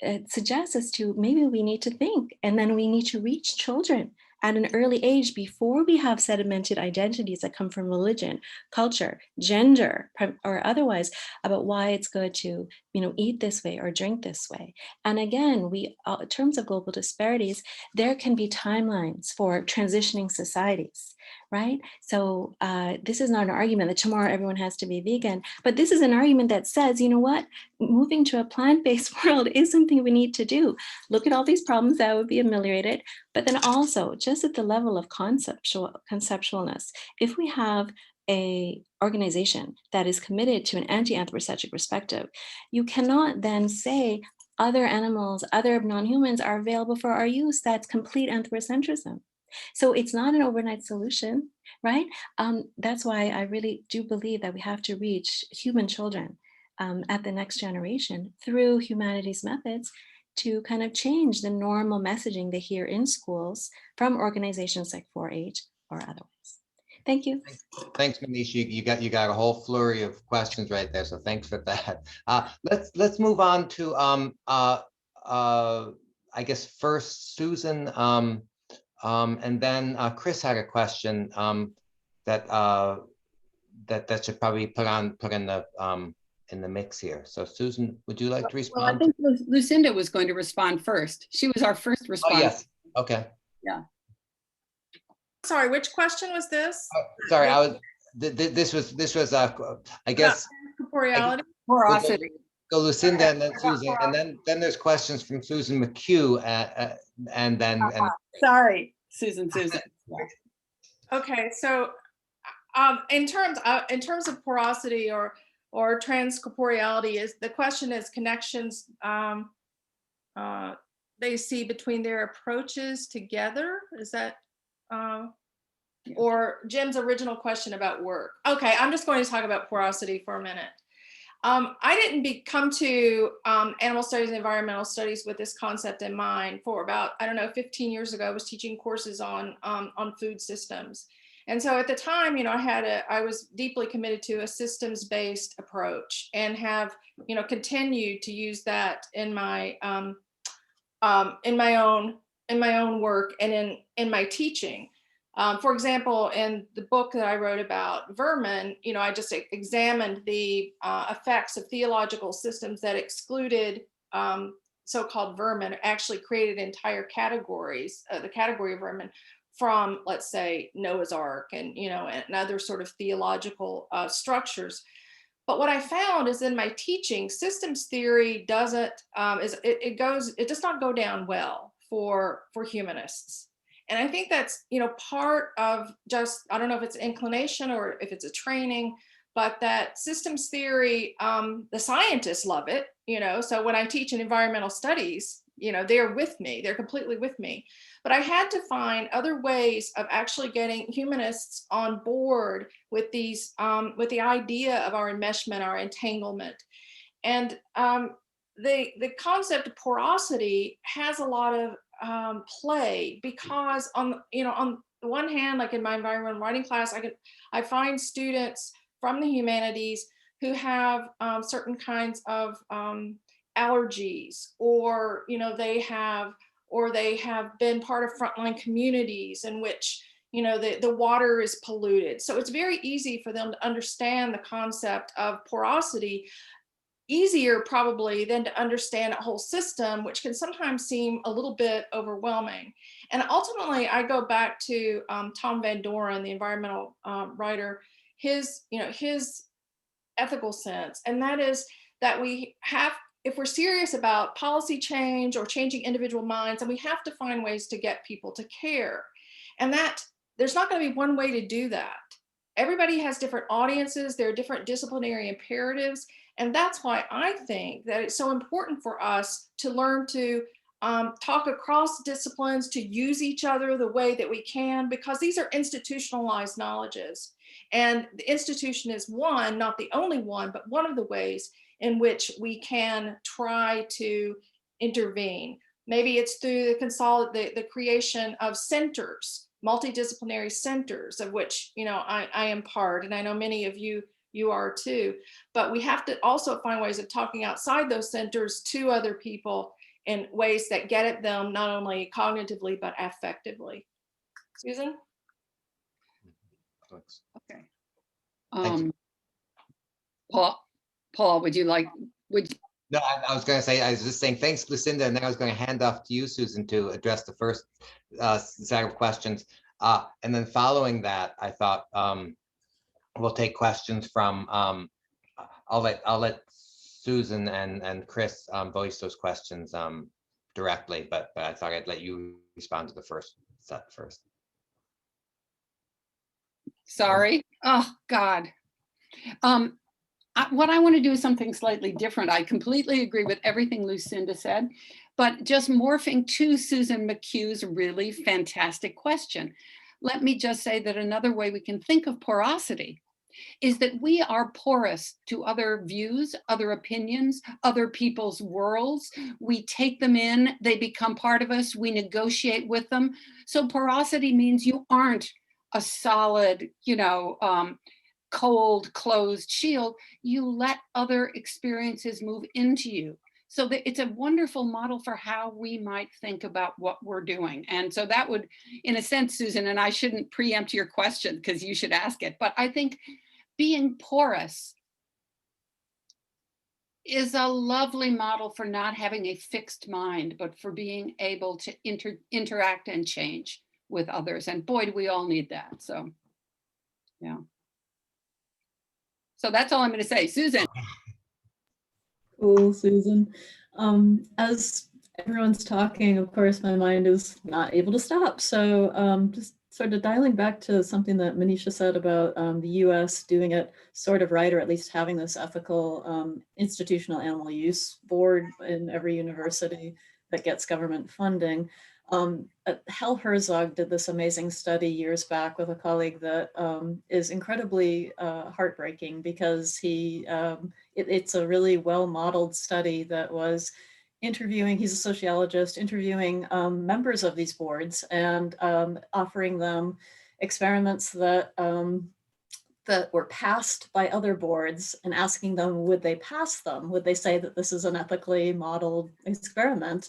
it suggests us to maybe we need to think, and then we need to reach children at an early age before we have sedimented identities that come from religion, culture, gender, or otherwise, about why it's good to, eat this way or drink this way. And again, in terms of global disparities, there can be timelines for transitioning societies, right? So this is not an argument that tomorrow everyone has to be vegan, but this is an argument that says, you know what, moving to a plant-based world is something we need to do. Look at all these problems that would be ameliorated, but then also just at the level of conceptualness, if we have a organization that is committed to an anti-anthropocentric perspective, you cannot then say other animals, other non-humans are available for our use. That's complete anthropocentrism. So it's not an overnight solution, right? That's why I really do believe that we have to reach human children at the next generation through humanities methods to kind of change the normal messaging they hear in schools from organizations like 4-H or otherwise. Thank you. Thanks, Manish. You got a whole flurry of questions right there, so thanks for that. Let's move on to I guess first Susan, and then Chris had a question that should probably put in the mix here. So Susan, would you like to respond? Well, I think Lucinda was going to respond first. She was our first responder. Oh, yes. Okay. Yeah. Sorry, which question was this? Sorry, this was I guess Corporeality. Porosity. Go Lucinda and then Susan, and then there's questions from Susan McHugh, and then Sorry, Susan. Okay, so in terms of porosity or transcorporeality, the question is connections they see between their approaches together. Is that or Jim's original question about work? Okay, I'm just going to talk about porosity for a minute. I didn't come to animal studies and environmental studies with this concept in mind for about, 15 years ago. I was teaching courses on food systems. And so at the time, I was deeply committed to a systems-based approach and have, continued to use that in my own work and in my teaching. For example, in the book that I wrote about vermin, I just examined the effects of theological systems that excluded so-called vermin, actually created entire categories, the category of vermin, from, let's say, Noah's Ark and other sort of theological structures. But what I found is in my teaching, systems theory doesn't it does not go down well for humanists. And I think that's, part of just, I don't know if it's inclination or if it's a training, but that systems theory, the scientists love it, so when I teach in environmental studies, they're with me, they're completely with me. But I had to find other ways of actually getting humanists on board with these, with the idea of our enmeshment, our entanglement. And the concept of porosity has a lot of play, because on the one hand, like in my environmental writing class, I find students from the humanities who have certain kinds of allergies, or they have been part of frontline communities in which the water is polluted. So it's very easy for them to understand the concept of porosity, easier probably than to understand a whole system, which can sometimes seem a little bit overwhelming. And ultimately, I go back to Tom Van Doren, the environmental writer, his ethical sense, and that is that we have, if we're serious about policy change or changing individual minds, then we have to find ways to get people to care. And that there's not going to be one way to do that. Everybody has different audiences, there are different disciplinary imperatives. And that's why I think that it's so important for us to learn to talk across disciplines to use each other the way that we can, because these are institutionalized knowledges. And the institution is one, not the only one, but one of the ways in which we can try to intervene. Maybe it's through the creation of centers, multidisciplinary centers, of which, you know, I am part, and I know many of you are too. But we have to also find ways of talking outside those centers to other people in ways that get at them not only cognitively but affectively. Susan? Thanks. Okay. Thank you. Paul, would you like, No, I was going to say, I was just saying, thanks, Lucinda, and then I was going to hand off to you, Susan, to address the first set of questions. And then following that, I thought we'll take questions from, I'll let Susan and Chris voice those questions directly, but I thought I'd let you respond to the first set first. sorry. Oh, God. What I want to do is something slightly different. I completely agree with everything Lucinda said, but just morphing to Susan McHugh's really fantastic question. Let me just say that another way we can think of porosity is that we are porous to other views, other opinions, other people's worlds. We take them in, they become part of us, we negotiate with them. So porosity means you aren't a solid, you know, cold, closed shield. You let other experiences move into you. So that it's a wonderful model for how we might think about what we're doing. And so that would, in a sense, Susan, and I shouldn't preempt your question because you should ask it, but I think being porous is a lovely model for not having a fixed mind, but for being able to interact and change with others. And boy, do we all need that. So, yeah. So that's all I'm going to say. Susan. Cool, Susan. As everyone's talking, of course, my mind is not able to stop. So just sort of dialing back to something that Manisha said about the US doing it sort of right, or at least having this ethical institutional animal use board in every university that gets government funding. Hal Herzog did this amazing study years back with a colleague that is incredibly heartbreaking, because it's a really well-modeled study that was interviewing, he's a sociologist, interviewing members of these boards and offering them experiments that that were passed by other boards and asking them, would they pass them? Would they say that this is an ethically modeled experiment?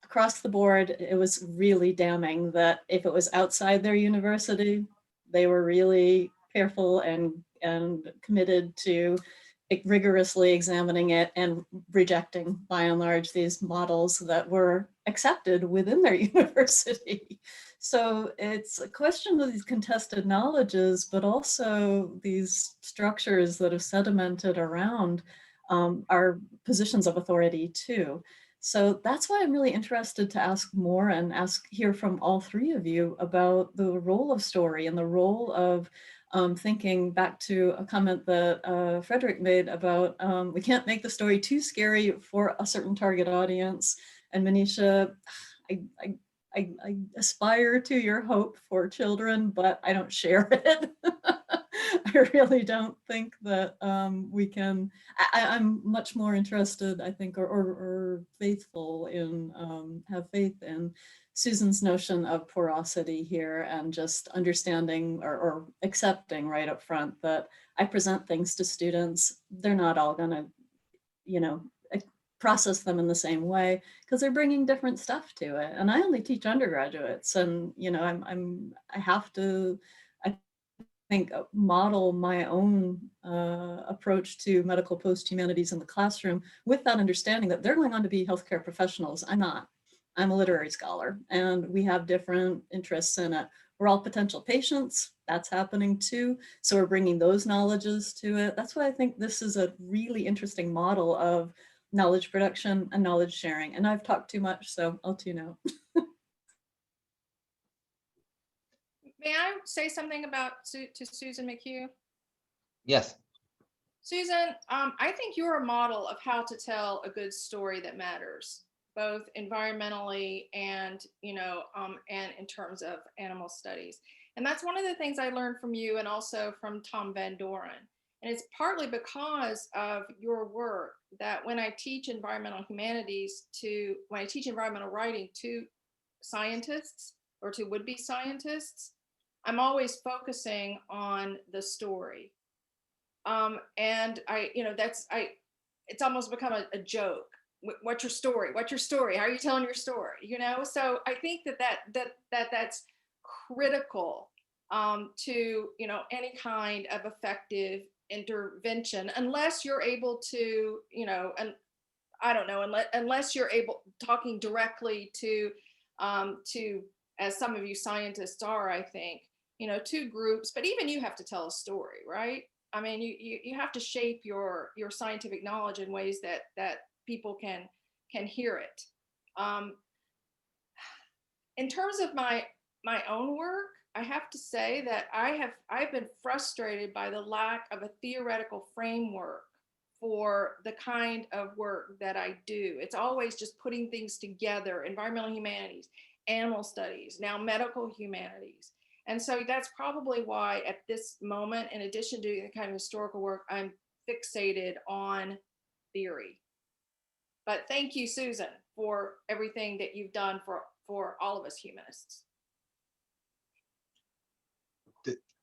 Across the board, it was really damning that if it was outside their university, they were really careful and committed to rigorously examining it and rejecting, by and large, these models that were accepted within their university. So it's a question of these contested knowledges, but also these structures that have sedimented around our positions of authority too. So that's why I'm really interested to ask more and hear from all three of you about the role of story and the role of thinking back to a comment that Frederick made about we can't make the story too scary for a certain target audience. And Manisha, I aspire to your hope for children, but I don't share it. I really don't think that we can, I'm much more interested, I think, or faithful in, have faith in Susan's notion of porosity here, and just understanding or accepting right up front that I present things to students, they're not all gonna, you know, process them in the same way because they're bringing different stuff to it. And I only teach undergraduates, and you know, I have to, I think, model my own approach to medical post-humanities in the classroom with that understanding that they're going on to be healthcare professionals. I'm not. I'm a literary scholar, and we have different interests in it. We're all potential patients. That's happening too. So we're bringing those knowledges to it. That's why I think this is a really interesting model of knowledge production and knowledge sharing. And I've talked too much, so I'll tune out. May I say something about to Susan McHugh? Yes. Susan, I think you're a model of how to tell a good story that matters, both environmentally and, and in terms of animal studies. And that's one of the things I learned from you and also from Tom Van Doren. And it's partly because of your work that when I teach environmental humanities when I teach environmental writing to scientists or to would-be scientists, I'm always focusing on the story. And it's almost become a joke. What's your story? What's your story? How are you telling your story? So I think that's critical to any kind of effective intervention, unless you're able to and I don't know, unless you're able talking directly to as some of you scientists are, I think, to groups. But even you have to tell a story, right? I mean, you have to shape your scientific knowledge in ways that people can hear it. In terms of my own work, I have to say that I've been frustrated by the lack of a theoretical framework for the kind of work that I do. It's always just putting things together: environmental humanities, animal studies, now medical humanities. And so that's probably why at this moment, in addition to the kind of historical work, I'm fixated on theory. But thank you, Susan, for everything that you've done for all of us humanists.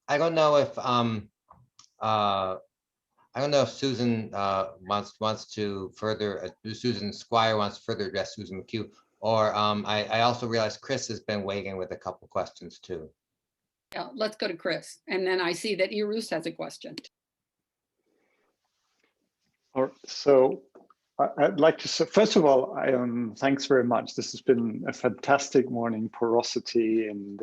I don't know if Susan wants to further. Susan Squire wants to further address Susan McHugh, or I also realize Chris has been waiting with a couple questions too. Yeah, let's go to Chris, and then I see that Irus has a question. So I'd like to say, first of all, thanks very much. This has been a fantastic morning, porosity, and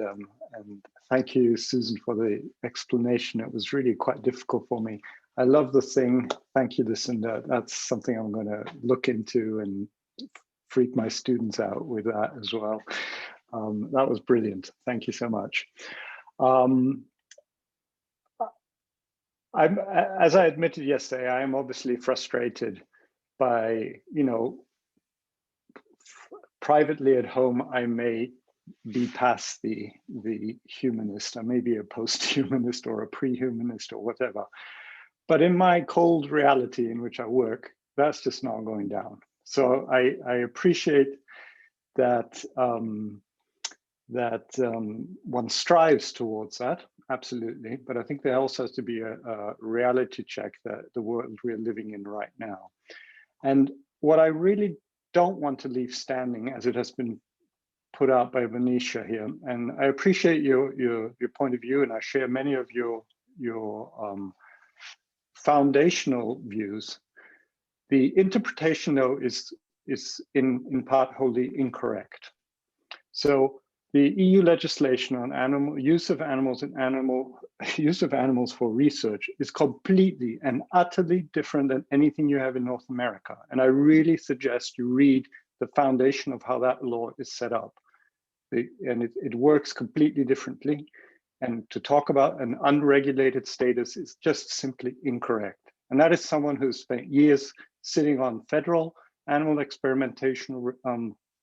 thank you, Susan, for the explanation. It was really quite difficult for me. I love the thing. Thank you, Lucinda. That's something I'm going to look into and freak my students out with that as well. That was brilliant. Thank you so much. As I admitted yesterday, I am obviously frustrated by, privately at home, I may be past the humanist. I may be a post-humanist or a pre-humanist or whatever. But in my cold reality in which I work, that's just not going down. So I appreciate that one strives towards that, absolutely. But I think there also has to be a reality check that the world we're living in right now. And what I really don't want to leave standing, as it has been put out by Venetia here, and I appreciate your point of view, and I share many of your foundational views. The interpretation, though, is in part wholly incorrect. So the EU legislation on use of animals for research is completely and utterly different than anything you have in North America. And I really suggest you read the foundation of how that law is set up. And it works completely differently. And to talk about an unregulated status is just simply incorrect. And that is someone who's spent years sitting on federal animal experimentation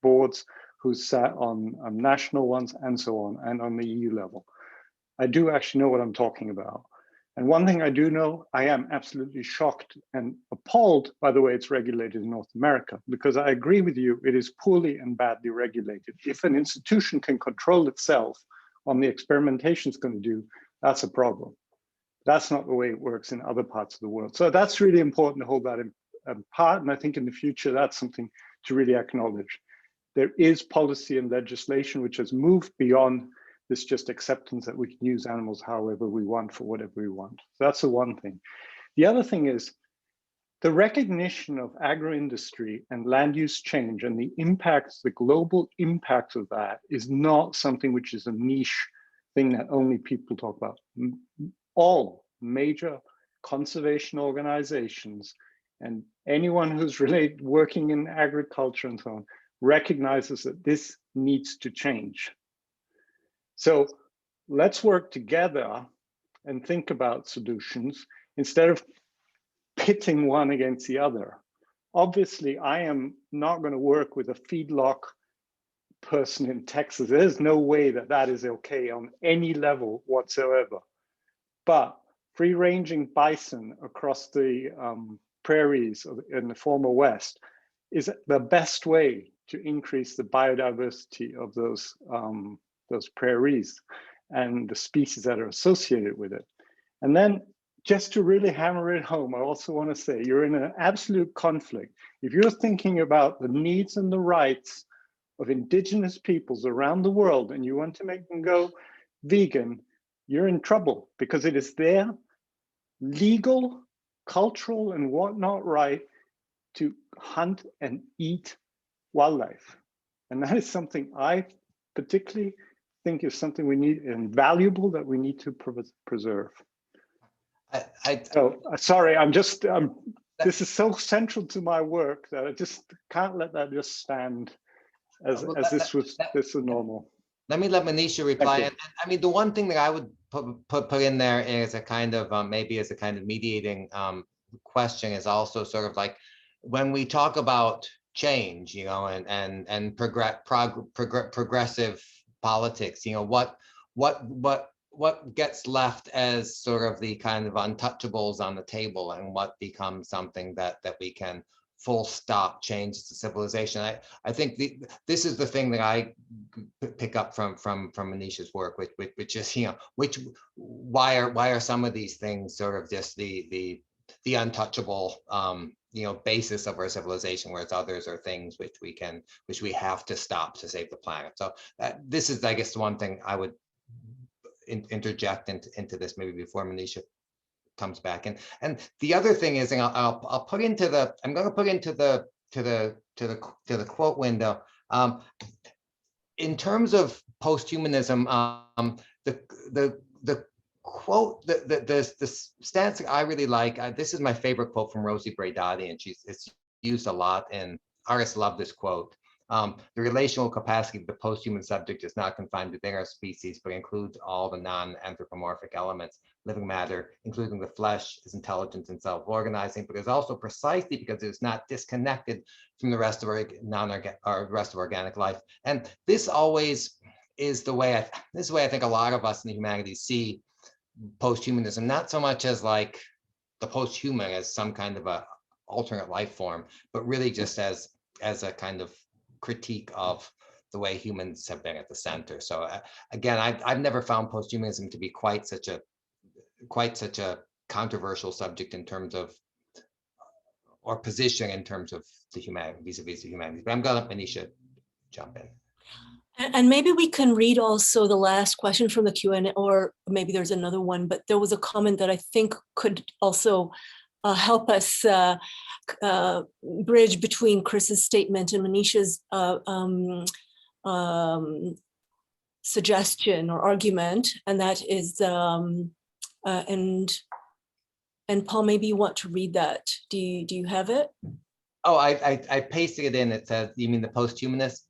boards, who's sat on national ones and so on, and on the EU level. I do actually know what I'm talking about. And one thing I do know, I am absolutely shocked and appalled by the way it's regulated in North America, because I agree with you, it is poorly and badly regulated. If an institution can control itself on the experimentation it's going to do, that's a problem. That's not the way it works in other parts of the world. So that's really important to hold that in part. And I think in the future, that's something to really acknowledge. There is policy and legislation which has moved beyond this just acceptance that we can use animals however we want for whatever we want. So that's the one thing. The other thing is the recognition of agro-industry and land use change and the impacts, the global impact of that is not something which is a niche thing that only people talk about. All major conservation organizations and anyone who's working in agriculture and so on recognizes that this needs to change. So let's work together and think about solutions instead of pitting one against the other. obviously I am not going to work with a feedlot person in Texas. There's no way that that is okay on any level whatsoever. But free-ranging bison across the prairies in the former West is the best way to increase the biodiversity of those prairies and the species that are associated with it. And then just to really hammer it home, I also want to say you're in an absolute conflict. If you're thinking about the needs and the rights of indigenous peoples around the world and you want to make them go vegan, you're in trouble, because it is their legal, cultural, and whatnot right to hunt and eat wildlife. And that is something I particularly think is something we need and valuable that we need to preserve. Sorry, this is so central to my work that I just can't let that just stand as this is normal. Let me let Manisha reply. And I mean, the one thing that I would put in there is a kind of maybe as a kind of mediating question is also sort of like when we talk about change, you know, and progressive politics, you know, what gets left as sort of the kind of untouchables on the table, and what becomes something that we can full stop change the civilization. I think this is the thing that I pick up from Manisha's work, which is, you know, why are some of these things sort of just the untouchable you know, basis of our civilization, whereas others are things which we have to stop to save the planet. So this is, I guess, the one thing I would interject into this maybe before Manisha comes back. And the other thing is, and I'll put into the, I'm going to put into the quote window. In terms of posthumanism, the quote, the stance I really like. This is my favorite quote from Rosie Braidotti, and it's used a lot, and artists love this quote. The relational capacity of the posthuman subject is not confined within our species, but includes all the non-anthropomorphic elements. Living matter, including the flesh, is intelligent and self-organizing, but is also precisely because it is not disconnected from the rest of our rest of organic life. And this always is the way I think a lot of us in the humanities see posthumanism, not so much as like the posthuman as some kind of a alternate life form, but really just as a kind of critique of the way humans have been at the center. So again, I've never found posthumanism to be quite such a controversial subject in terms of, or position in terms of the humanity, vis-a-vis the humanities. But I'm gonna let Manisha jump in. And maybe we can read also the last question from the Q&A, or maybe there's another one, but there was a comment that I think could also help us bridge between Chris's statement and Manisha's suggestion or argument, and that is, and Paul, maybe you want to read that. Do you have it? Oh, I pasted it in. It says, you mean the posthumanist?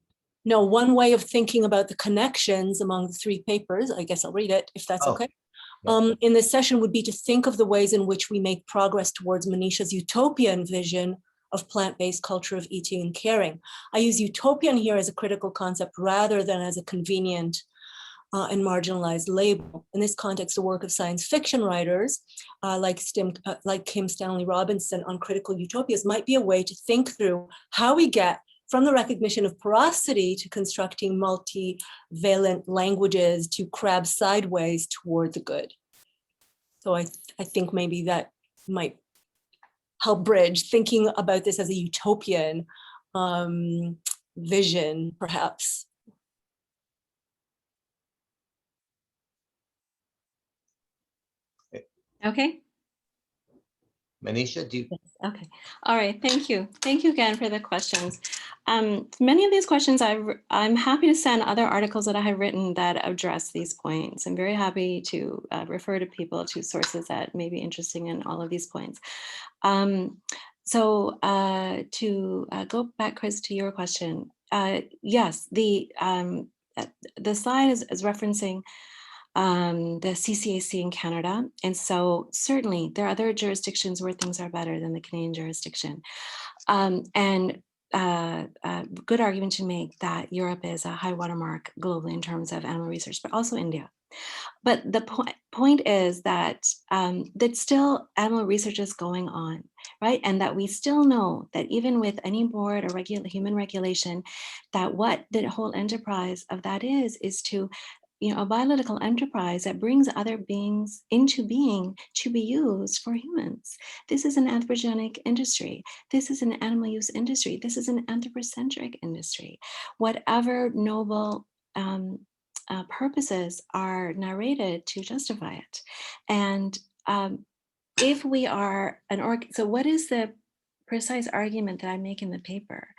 No, one way of thinking about the connections among the three papers, I guess I'll read it if that's okay. Yeah. In this session would be to think of the ways in which we make progress towards Manisha's utopian vision of plant-based culture of eating and caring. I use utopian here as a critical concept rather than as a convenient and marginalized label. In this context, the work of science fiction writers like Kim Stanley Robinson on critical utopias might be a way to think through how we get from the recognition of porosity to constructing multivalent languages to crab sideways toward the good. So I think maybe that might help bridge thinking about this as a utopian vision, perhaps. Okay. Manisha, do you? Okay. All right. Thank you. Thank you again for the questions. Many of these questions, I'm happy to send other articles that I have written that address these points. I'm very happy to refer to people to sources that may be interesting in all of these points. So to go back, Chris, to your question, yes, the slide is referencing the CCAC in Canada. And so certainly there are other jurisdictions where things are better than the Canadian jurisdiction. And good argument to make that Europe is a high watermark globally in terms of animal research, but also India. But the point is that that still animal research is going on, right? And that we still know that even with any board or human regulation, that what the whole enterprise of that is to, a biological enterprise that brings other beings into being to be used for humans. This is an anthropogenic industry. This is an animal use industry. This is an anthropocentric industry. Whatever noble purposes are narrated to justify it. And if we are so what is the precise argument that I make in the paper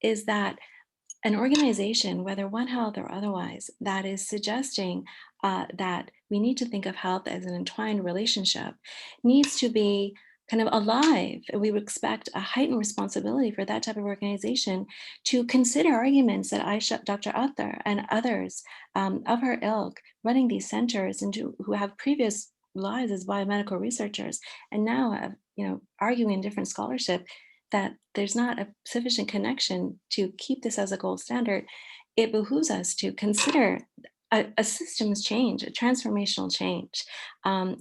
is that an organization, whether One Health or otherwise, that is suggesting that we need to think of health as an entwined relationship needs to be kind of alive. We would expect a heightened responsibility for that type of organization to consider arguments that Dr. Arthur and others of her ilk running these centers and who have previous lives as biomedical researchers and now have, arguing in different scholarship that there's not a sufficient connection to keep this as a gold standard. It behooves us to consider a systems change, a transformational change.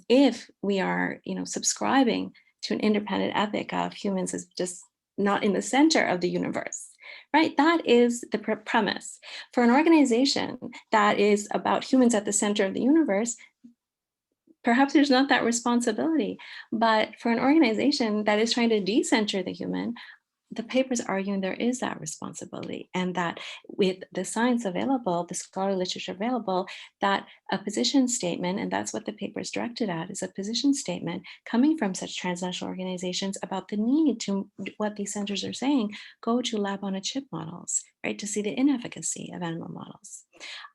If we are, subscribing to an independent ethic of humans as just not in the center of the universe, right? That is the premise. For an organization that is about humans at the center of the universe, perhaps there's not that responsibility, but for an organization that is trying to decenter the human, the paper's arguing there is that responsibility, and that with the science available, the scholarly literature available, that a position statement, and that's what the paper is directed at, is a position statement coming from such transnational organizations about the need to, what these centers are saying, go to lab-on-a-chip models, right, to see the inefficacy of animal models.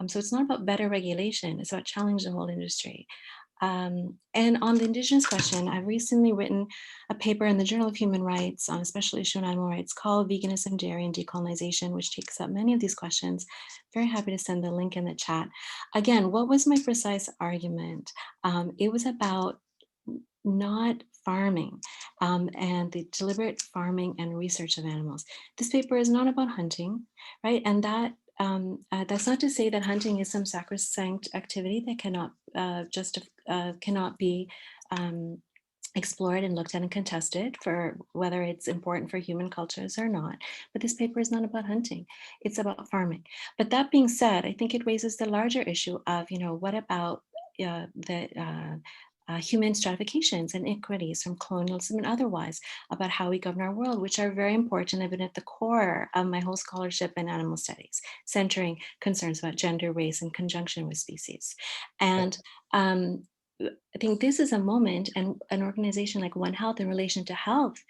So it's not about better regulation, it's about challenging the whole industry. And on the Indigenous question, I've recently written a paper in the Journal of Human Rights on a special issue on animal rights called Veganism, Dairy, and Decolonization, which takes up many of these questions. Very happy to send the link in the chat. Again, what was my precise argument? It was about not farming and the deliberate farming and research of animals. This paper is not about hunting, right? And that that's not to say that hunting is some sacrosanct activity that cannot be explored and looked at and contested for whether it's important for human cultures or not. But this paper is not about hunting, it's about farming. But that being said, I think it raises the larger issue of, what about human stratifications and inequities from colonialism and otherwise about how we govern our world, which are very important. I've been at the core of my whole scholarship in animal studies, centering concerns about gender, race, in conjunction with species. And I think this is a moment, and an organization like One Health in relation to health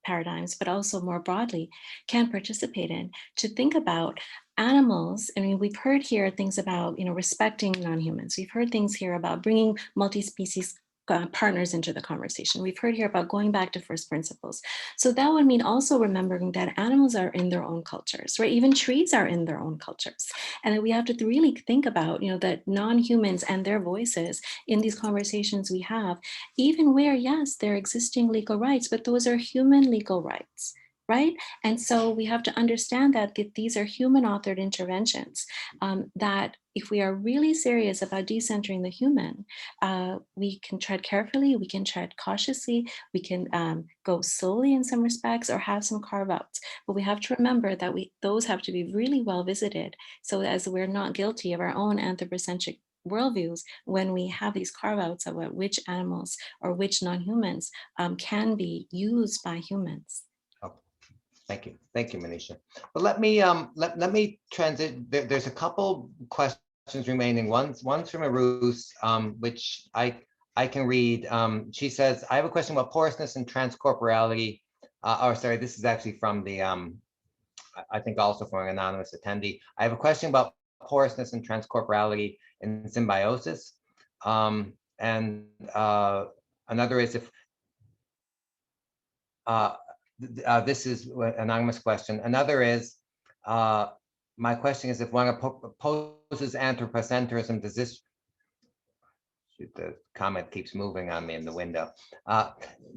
paradigms, but also more broadly, can participate in to think about animals. I mean, we've heard here things about, respecting non-humans. We've heard things here about bringing multi-species partners into the conversation. We've heard here about going back to first principles. So that would mean also remembering that animals are in their own cultures, right? Even trees are in their own cultures. And that we have to really think about, that non-humans and their voices in these conversations we have, even where, yes, there are existing legal rights, but those are human legal rights, right? And so we have to understand that these are human authored interventions, that if we are really serious about decentering the human, we can tread carefully, we can tread cautiously, we can go slowly in some respects or have some carve outs. But we have to remember that those have to be really well visited so as we're not guilty of our own anthropocentric worldviews when we have these carve outs about which animals or which non-humans can be used by humans. Thank you, Manisha. But let me transit. There's a couple questions remaining. One's from Arus, which I can read. She says, "I have a question about porousness and transcorporeality." This is actually from the I think also from an anonymous attendee. I have a question about porousness and transcorporeality in symbiosis, and another is if. This is an anonymous question. Another is, my question is, if one opposes anthropocentrism, does this shoot, the comment keeps moving on me in the window.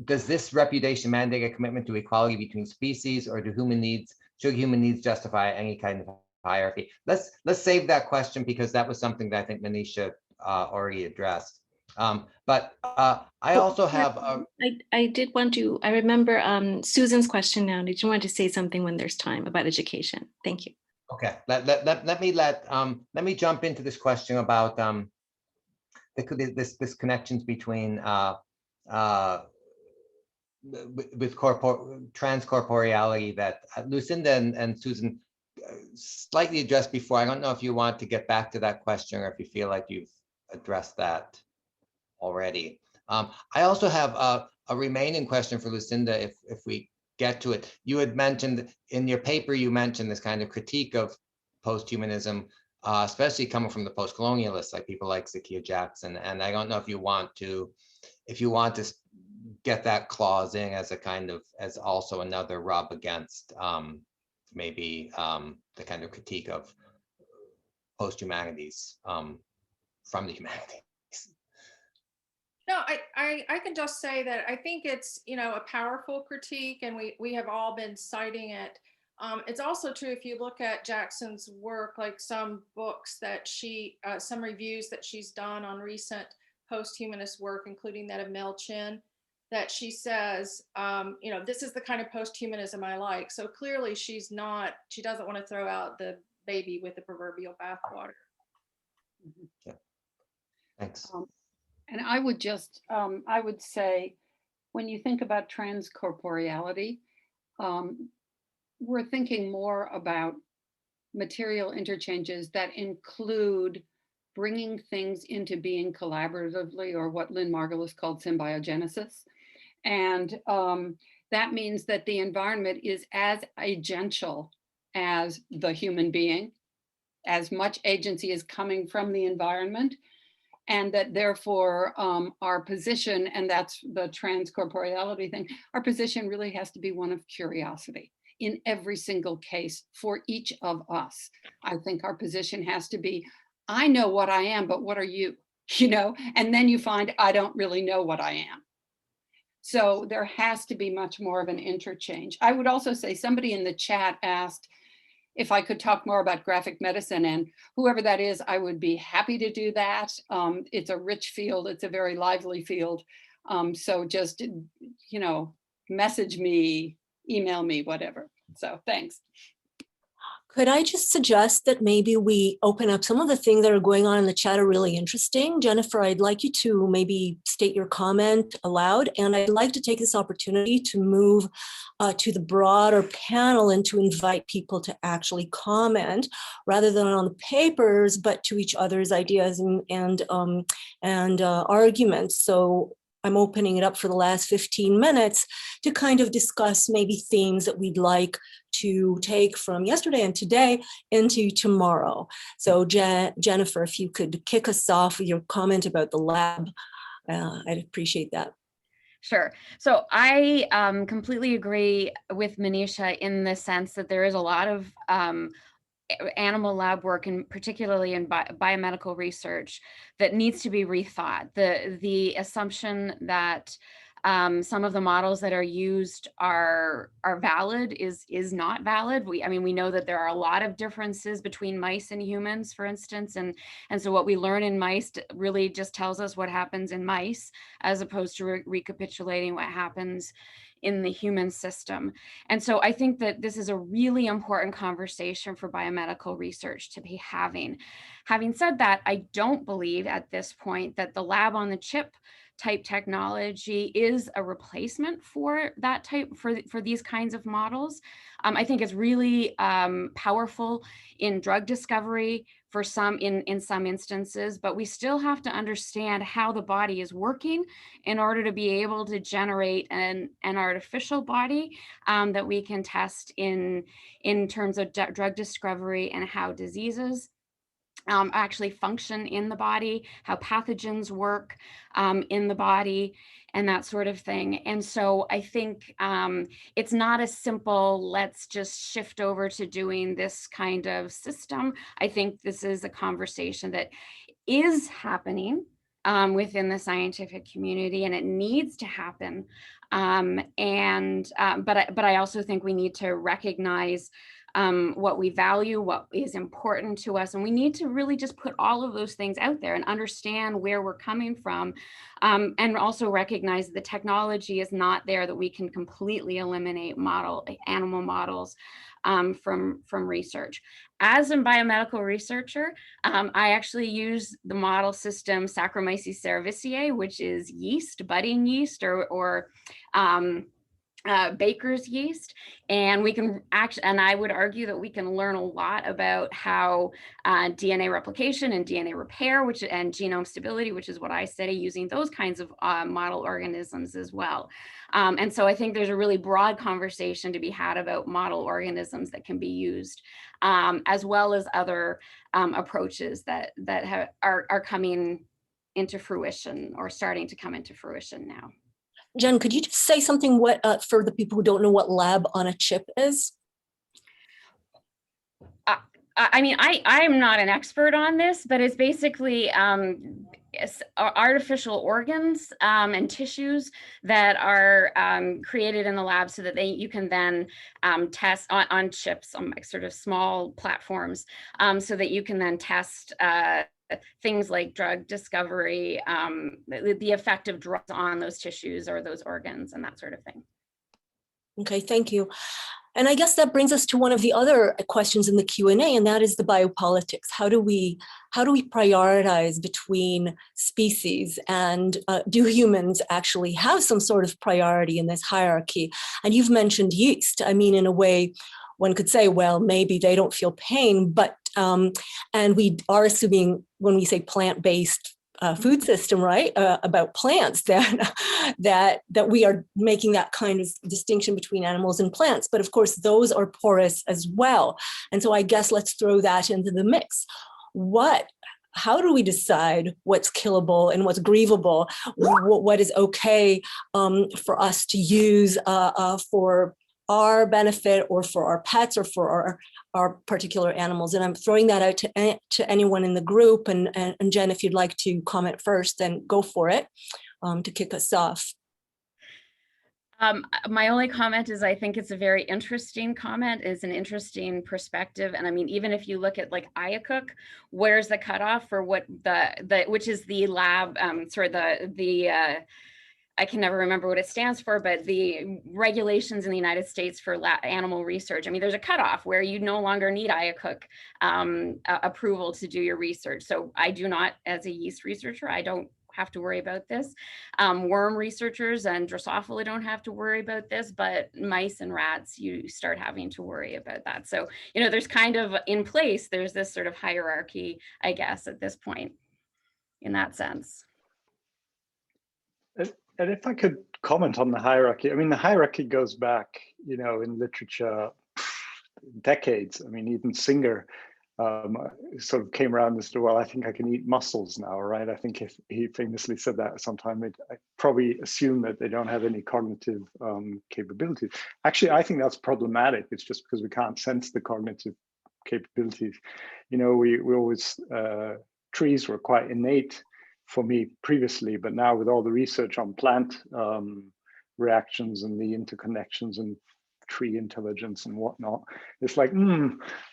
Does this reputation mandate a commitment to equality between species, or should human needs justify any kind of hierarchy? Let's save that question, because that was something that I think Manisha already addressed. But I also have I did want to, I remember Susan's question now. Did you want to say something when there's time about education? Thank you. Okay, let me jump into this question about this connections between with transcorporeality that Lucinda and Susan slightly addressed before. I don't know if you want to get back to that question, or if you feel like you've addressed that already. I also have a remaining question for Lucinda, if we get to it. You had mentioned in your paper, you mentioned this kind of critique of posthumanism, especially coming from the post-colonialists, like people like Zakiya Jackson. And I don't know if you want to get that clause in as a kind of, as also another rub against maybe the kind of critique of post-humanities from the humanities. No, I can just say that I think it's, a powerful critique, and we have all been citing it. It's also true if you look at Jackson's work, like some books that some reviews that she's done on recent post-humanist work, including that of Mel Chin, that she says, this is the kind of post-humanism I like. So clearly she doesn't want to throw out the baby with the proverbial bathwater. Yeah. Thanks. And I would just, I would say, when you think about transcorporeality, we're thinking more about material interchanges that include bringing things into being collaboratively, or what Lynn Margulis called symbiogenesis. And that means that the environment is as agential as the human being, as much agency is coming from the environment. And that therefore our position, and that's the transcorporeality thing, our position really has to be one of curiosity in every single case for each of us. I think our position has to be, I know what I am, but what are you? And then you find, I don't really know what I am. So there has to be much more of an interchange. I would also say, somebody in the chat asked if I could talk more about graphic medicine, and whoever that is, I would be happy to do that. It's a rich field. It's a very lively field. So just, message me, email me, whatever. So thanks. Could I just suggest that maybe we open up some of the things that are going on in the chat are really interesting. Jennifer, I'd like you to maybe state your comment aloud, and I'd like to take this opportunity to move to the broader panel and to invite people to actually comment rather than on the papers, but to each other's ideas and arguments. So I'm opening it up for the last 15 minutes to kind of discuss maybe themes that we'd like to take from yesterday and today into tomorrow. So Jennifer, if you could kick us off with your comment about the lab, I'd appreciate that. Sure. So I completely agree with Manisha in the sense that there is a lot of animal lab work, and particularly in biomedical research, that needs to be rethought. The assumption that some of the models that are used are valid is not valid. We know that there are a lot of differences between mice and humans, for instance, and so what we learn in mice really just tells us what happens in mice, as opposed to recapitulating what happens in the human system. And so I think that this is a really important conversation for biomedical research to be having. Having said that, I don't believe at this point that the lab on the chip type technology is a replacement for that type, for these kinds of models. I think it's really powerful in drug discovery for some, in some instances, but we still have to understand how the body is working in order to be able to generate an artificial body that we can test in terms of drug discovery, and how diseases actually function in the body, how pathogens work in the body, and that sort of thing. And so I think it's not a simple, let's just shift over to doing this kind of system. I think this is a conversation that is happening within the scientific community, and it needs to happen. But I also think we need to recognize what we value, what is important to us, and we need to really just put all of those things out there and understand where we're coming from, and also recognize the technology is not there that we can completely eliminate animal models from research. As a biomedical researcher, I actually use the model system Saccharomyces cerevisiae, which is yeast, budding yeast, or baker's yeast, and we can and I would argue that we can learn a lot about how DNA replication and DNA repair, and genome stability, which is what I study, using those kinds of model organisms as well. And so I think there's a really broad conversation to be had about model organisms that can be used, as well as other approaches that are coming into fruition or starting to come into fruition now. Jen, could you just say something for the people who don't know what lab on a chip is? I mean, I am not an expert on this, but it's basically artificial organs and tissues that are created in the lab so that you can then test on chips, on sort of small platforms, so that you can then test things like drug discovery, the effect of drugs on those tissues or those organs and that sort of thing. Okay, thank you. And I guess that brings us to one of the other questions in the Q&A, and that is the biopolitics. How do we prioritize between species, and do humans actually have some sort of priority in this hierarchy? And you've mentioned yeast. I mean, in a way, one could say, well, maybe they don't feel pain, but and we are assuming when we say plant-based food system, right, about plants, that we are making that kind of distinction between animals and plants. But of course, those are porous as well. And so I guess let's throw that into the mix. How do we decide what's killable and what's grievable? What is okay for us to use for our benefit, or for our pets, or for our particular animals? And I'm throwing that out to anyone in the group. And Jen, if you'd like to comment first, then go for it to kick us off. My only comment is I think it's a very interesting comment, is an interesting perspective. And I mean, even if you look at like IACUC, where's the cutoff for what which is the lab, I can never remember what it stands for, but the regulations in the United States for animal research. I mean, there's a cutoff where you no longer need IACUC approval to do your research. So I do not, as a yeast researcher, I don't have to worry about this. Worm researchers and Drosophila don't have to worry about this, but mice and rats, you start having to worry about that. So, you know, there's kind of in place, there's this sort of hierarchy, I guess, at this point, in that sense. And if I could comment on the hierarchy, I mean, the hierarchy goes back, you know, in literature, decades. I mean, even Singer sort of came around and said, well, I think I can eat mussels now, right? I think he famously said that at some time. I probably assume that they don't have any cognitive capabilities. Actually, I think that's problematic. It's just because we can't sense the cognitive capabilities. You know, we always, trees were quite innate for me previously, but now with all the research on plant reactions and the interconnections and tree intelligence and whatnot, it's like, I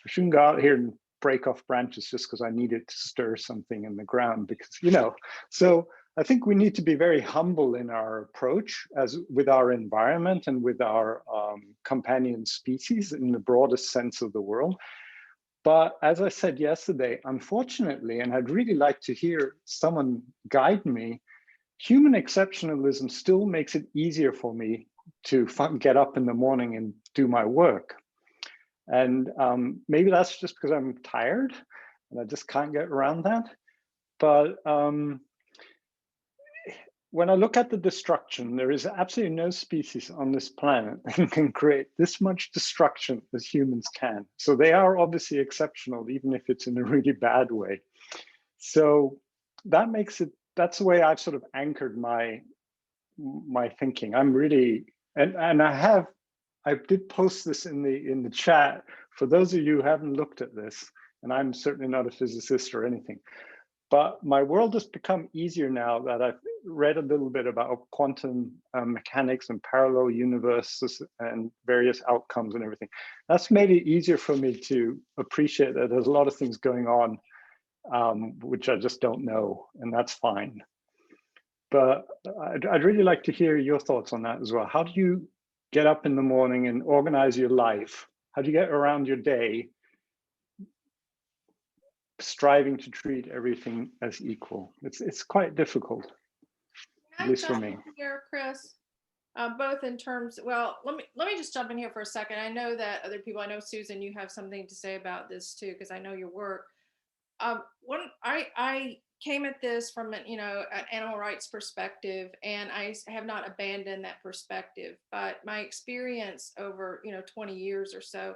shouldn't go out here and break off branches just because I needed to stir something in the ground, because, you know, so I think we need to be very humble in our approach as with our environment and with our companion species in the broadest sense of the world. But as I said yesterday, unfortunately, and I'd really like to hear someone guide me, human exceptionalism still makes it easier for me to get up in the morning and do my work. And maybe that's just because I'm tired and I just can't get around that. But when I look at the destruction, there is absolutely no species on this planet that can create this much destruction as humans can. So they are obviously exceptional, even if it's in a really bad way. So that makes it, that's the way I've sort of anchored my thinking. I'm really, and I did post this in the chat for those of you who haven't looked at this, and I'm certainly not a physicist or anything. But my world has become easier now that I've read a little bit about quantum mechanics and parallel universes and various outcomes and everything. That's made it easier for me to appreciate that there's a lot of things going on which I just don't know, and that's fine. But I'd really like to hear your thoughts on that as well. How do you get up in the morning and organize your life? How do you get around your day striving to treat everything as equal? It's quite difficult, at least for me. Here, Chris, both in terms, well, let me just jump in here for a second. I know that other people, I know Susan, you have something to say about this too, because I know your work. When I came at this from an animal rights perspective, and I have not abandoned that perspective, but my experience over 20 years or so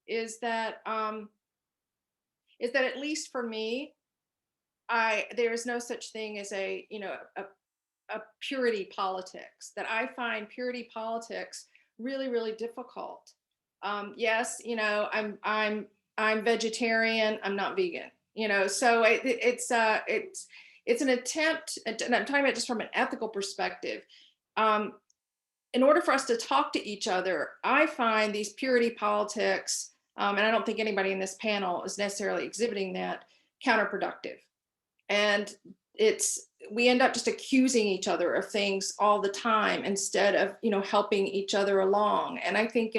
is that at least for me, there is no such thing as a purity politics. That I find purity politics really, really difficult. Yes, I'm vegetarian. I'm not vegan. So it's an attempt, and I'm talking about just from an ethical perspective. In order for us to talk to each other, I find these purity politics, and I don't think anybody in this panel is necessarily exhibiting that, counterproductive. And we end up just accusing each other of things all the time instead of helping each other along. And I think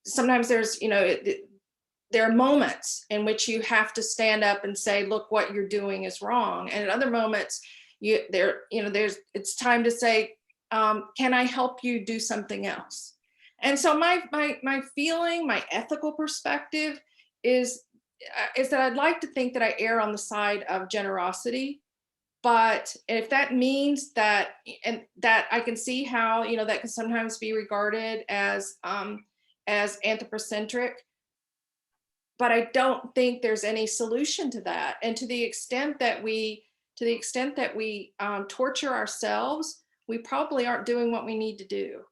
sometimes there's there are moments in which you have to stand up and say, look, what you're doing is wrong. And at other moments, it's time to say, can I help you do something else? And so my feeling, my ethical perspective is that I'd like to think that I err on the side of generosity. But if that means that I can see how, that can sometimes be regarded as anthropocentric, but I don't think there's any solution to that. And to the extent that we torture ourselves, we probably aren't doing what we need to do.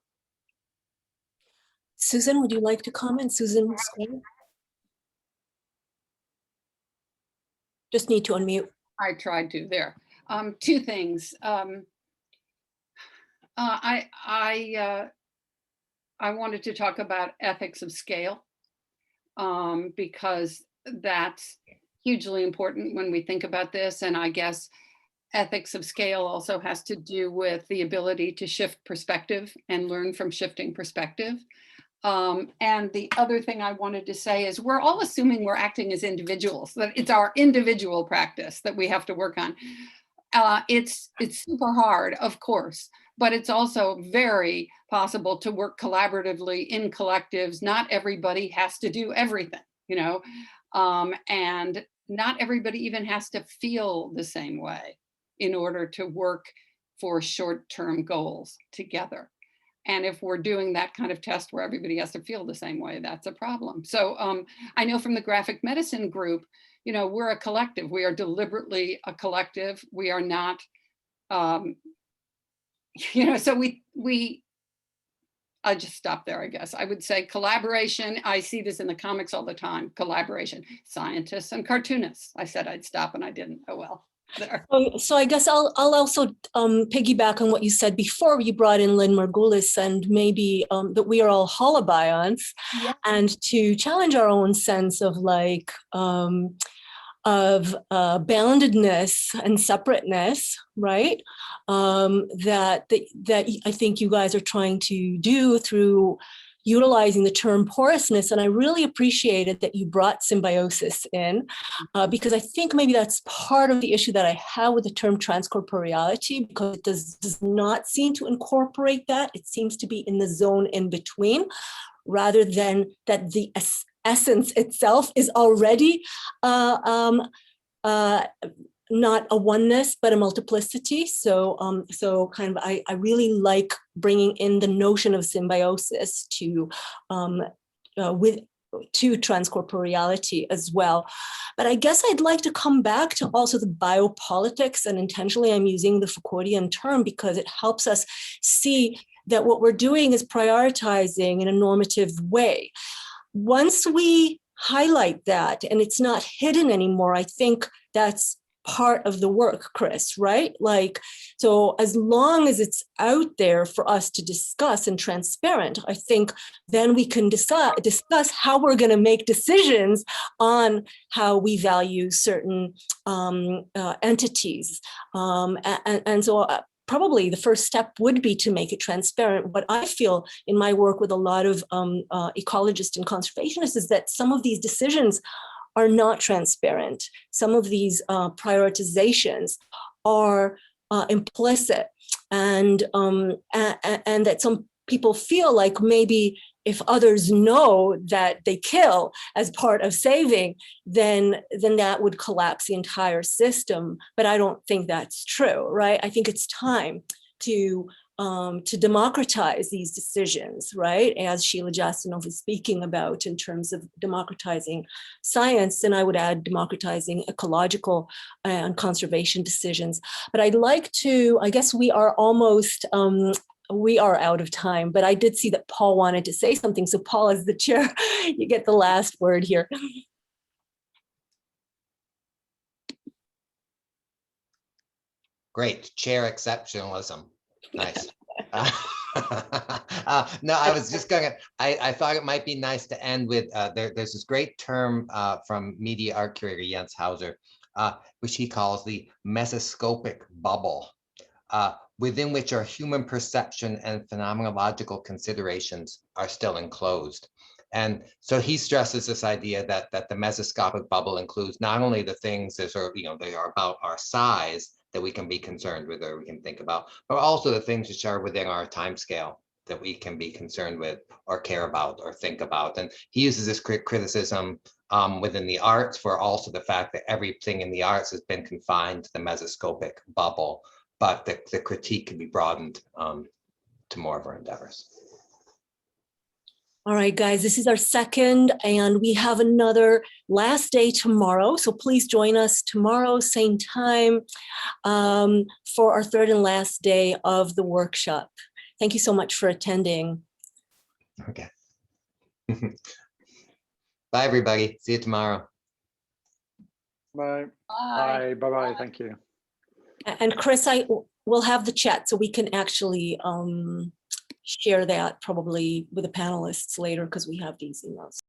Susan, would you like to comment? Susan Screen? Just need to unmute. I tried to there. Two things. I wanted to talk about ethics of scale, because that's hugely important when we think about this. And I guess ethics of scale also has to do with the ability to shift perspective and learn from shifting perspective. And the other thing I wanted to say is we're all assuming we're acting as individuals, that it's our individual practice that we have to work on. It's super hard, of course, but it's also very possible to work collaboratively in collectives. Not everybody has to do everything, and not everybody even has to feel the same way in order to work for short-term goals together. And if we're doing that kind of test where everybody has to feel the same way, that's a problem. So I know from the graphic medicine group, we're a collective. We are deliberately a collective. We are not, so I'll just stop there, I guess. I would say collaboration. I see this in the comics all the time, collaboration, scientists and cartoonists. I said I'd stop and I didn't, oh well. There. So I guess I'll also piggyback on what you said before. You brought in Lynn Margulis, and maybe that we are all holobionts, yeah, and to challenge our own sense of boundedness and separateness, right? That I think you guys are trying to do through utilizing the term porousness. And I really appreciated that you brought symbiosis in, because I think maybe that's part of the issue that I have with the term transcorporeality, because it does not seem to incorporate that. It seems to be in the zone in between, rather than that the essence itself is already not a oneness, but a multiplicity. So kind of, I really like bringing in the notion of symbiosis to transcorporeality as well. But I guess I'd like to come back to also the biopolitics, and intentionally I'm using the Foucauldian term because it helps us see that what we're doing is prioritizing in a normative way. Once we highlight that and it's not hidden anymore, I think that's part of the work, Chris, right? Like, so as long as it's out there for us to discuss and transparent, I think then we can discuss how we're going to make decisions on how we value certain entities. So probably the first step would be to make it transparent. What I feel in my work with a lot of ecologists and conservationists is that some of these decisions are not transparent. Some of these prioritizations are implicit, and that some people feel like maybe if others know that they kill as part of saving, then that would collapse the entire system. But I don't think that's true, right? I think it's time to democratize these decisions, right? As Sheila Jasanoff was speaking about in terms of democratizing science, and I would add democratizing ecological and conservation decisions. But I'd like to, I guess we are almost, we are out of time, but I did see that Paul wanted to say something. So Paul, as the chair, you get the last word here. Great, chair exceptionalism. Nice. No, I was just gonna, I thought it might be nice to end with, there's this great term from media art curator Jens Hauser, which he calls the mesoscopic bubble, within which our human perception and phenomenological considerations are still enclosed. And so he stresses this idea that the mesoscopic bubble includes not only the things that are, they are about our size, that we can be concerned with or we can think about, but also the things which are within our time scale that we can be concerned with or care about or think about. And he uses this criticism within the arts for also the fact that everything in the arts has been confined to the mesoscopic bubble, but the critique can be broadened to more of our endeavors. All right, guys, this is our second, and we have another last day tomorrow. So please join us tomorrow, same time, for our third and last day of the workshop. Thank you so much for attending. Okay. Bye, everybody. See you tomorrow. Bye. Bye. Bye-bye. Thank you. And Chris, I will have the chat so we can actually share that probably with the panelists later because we have these emails.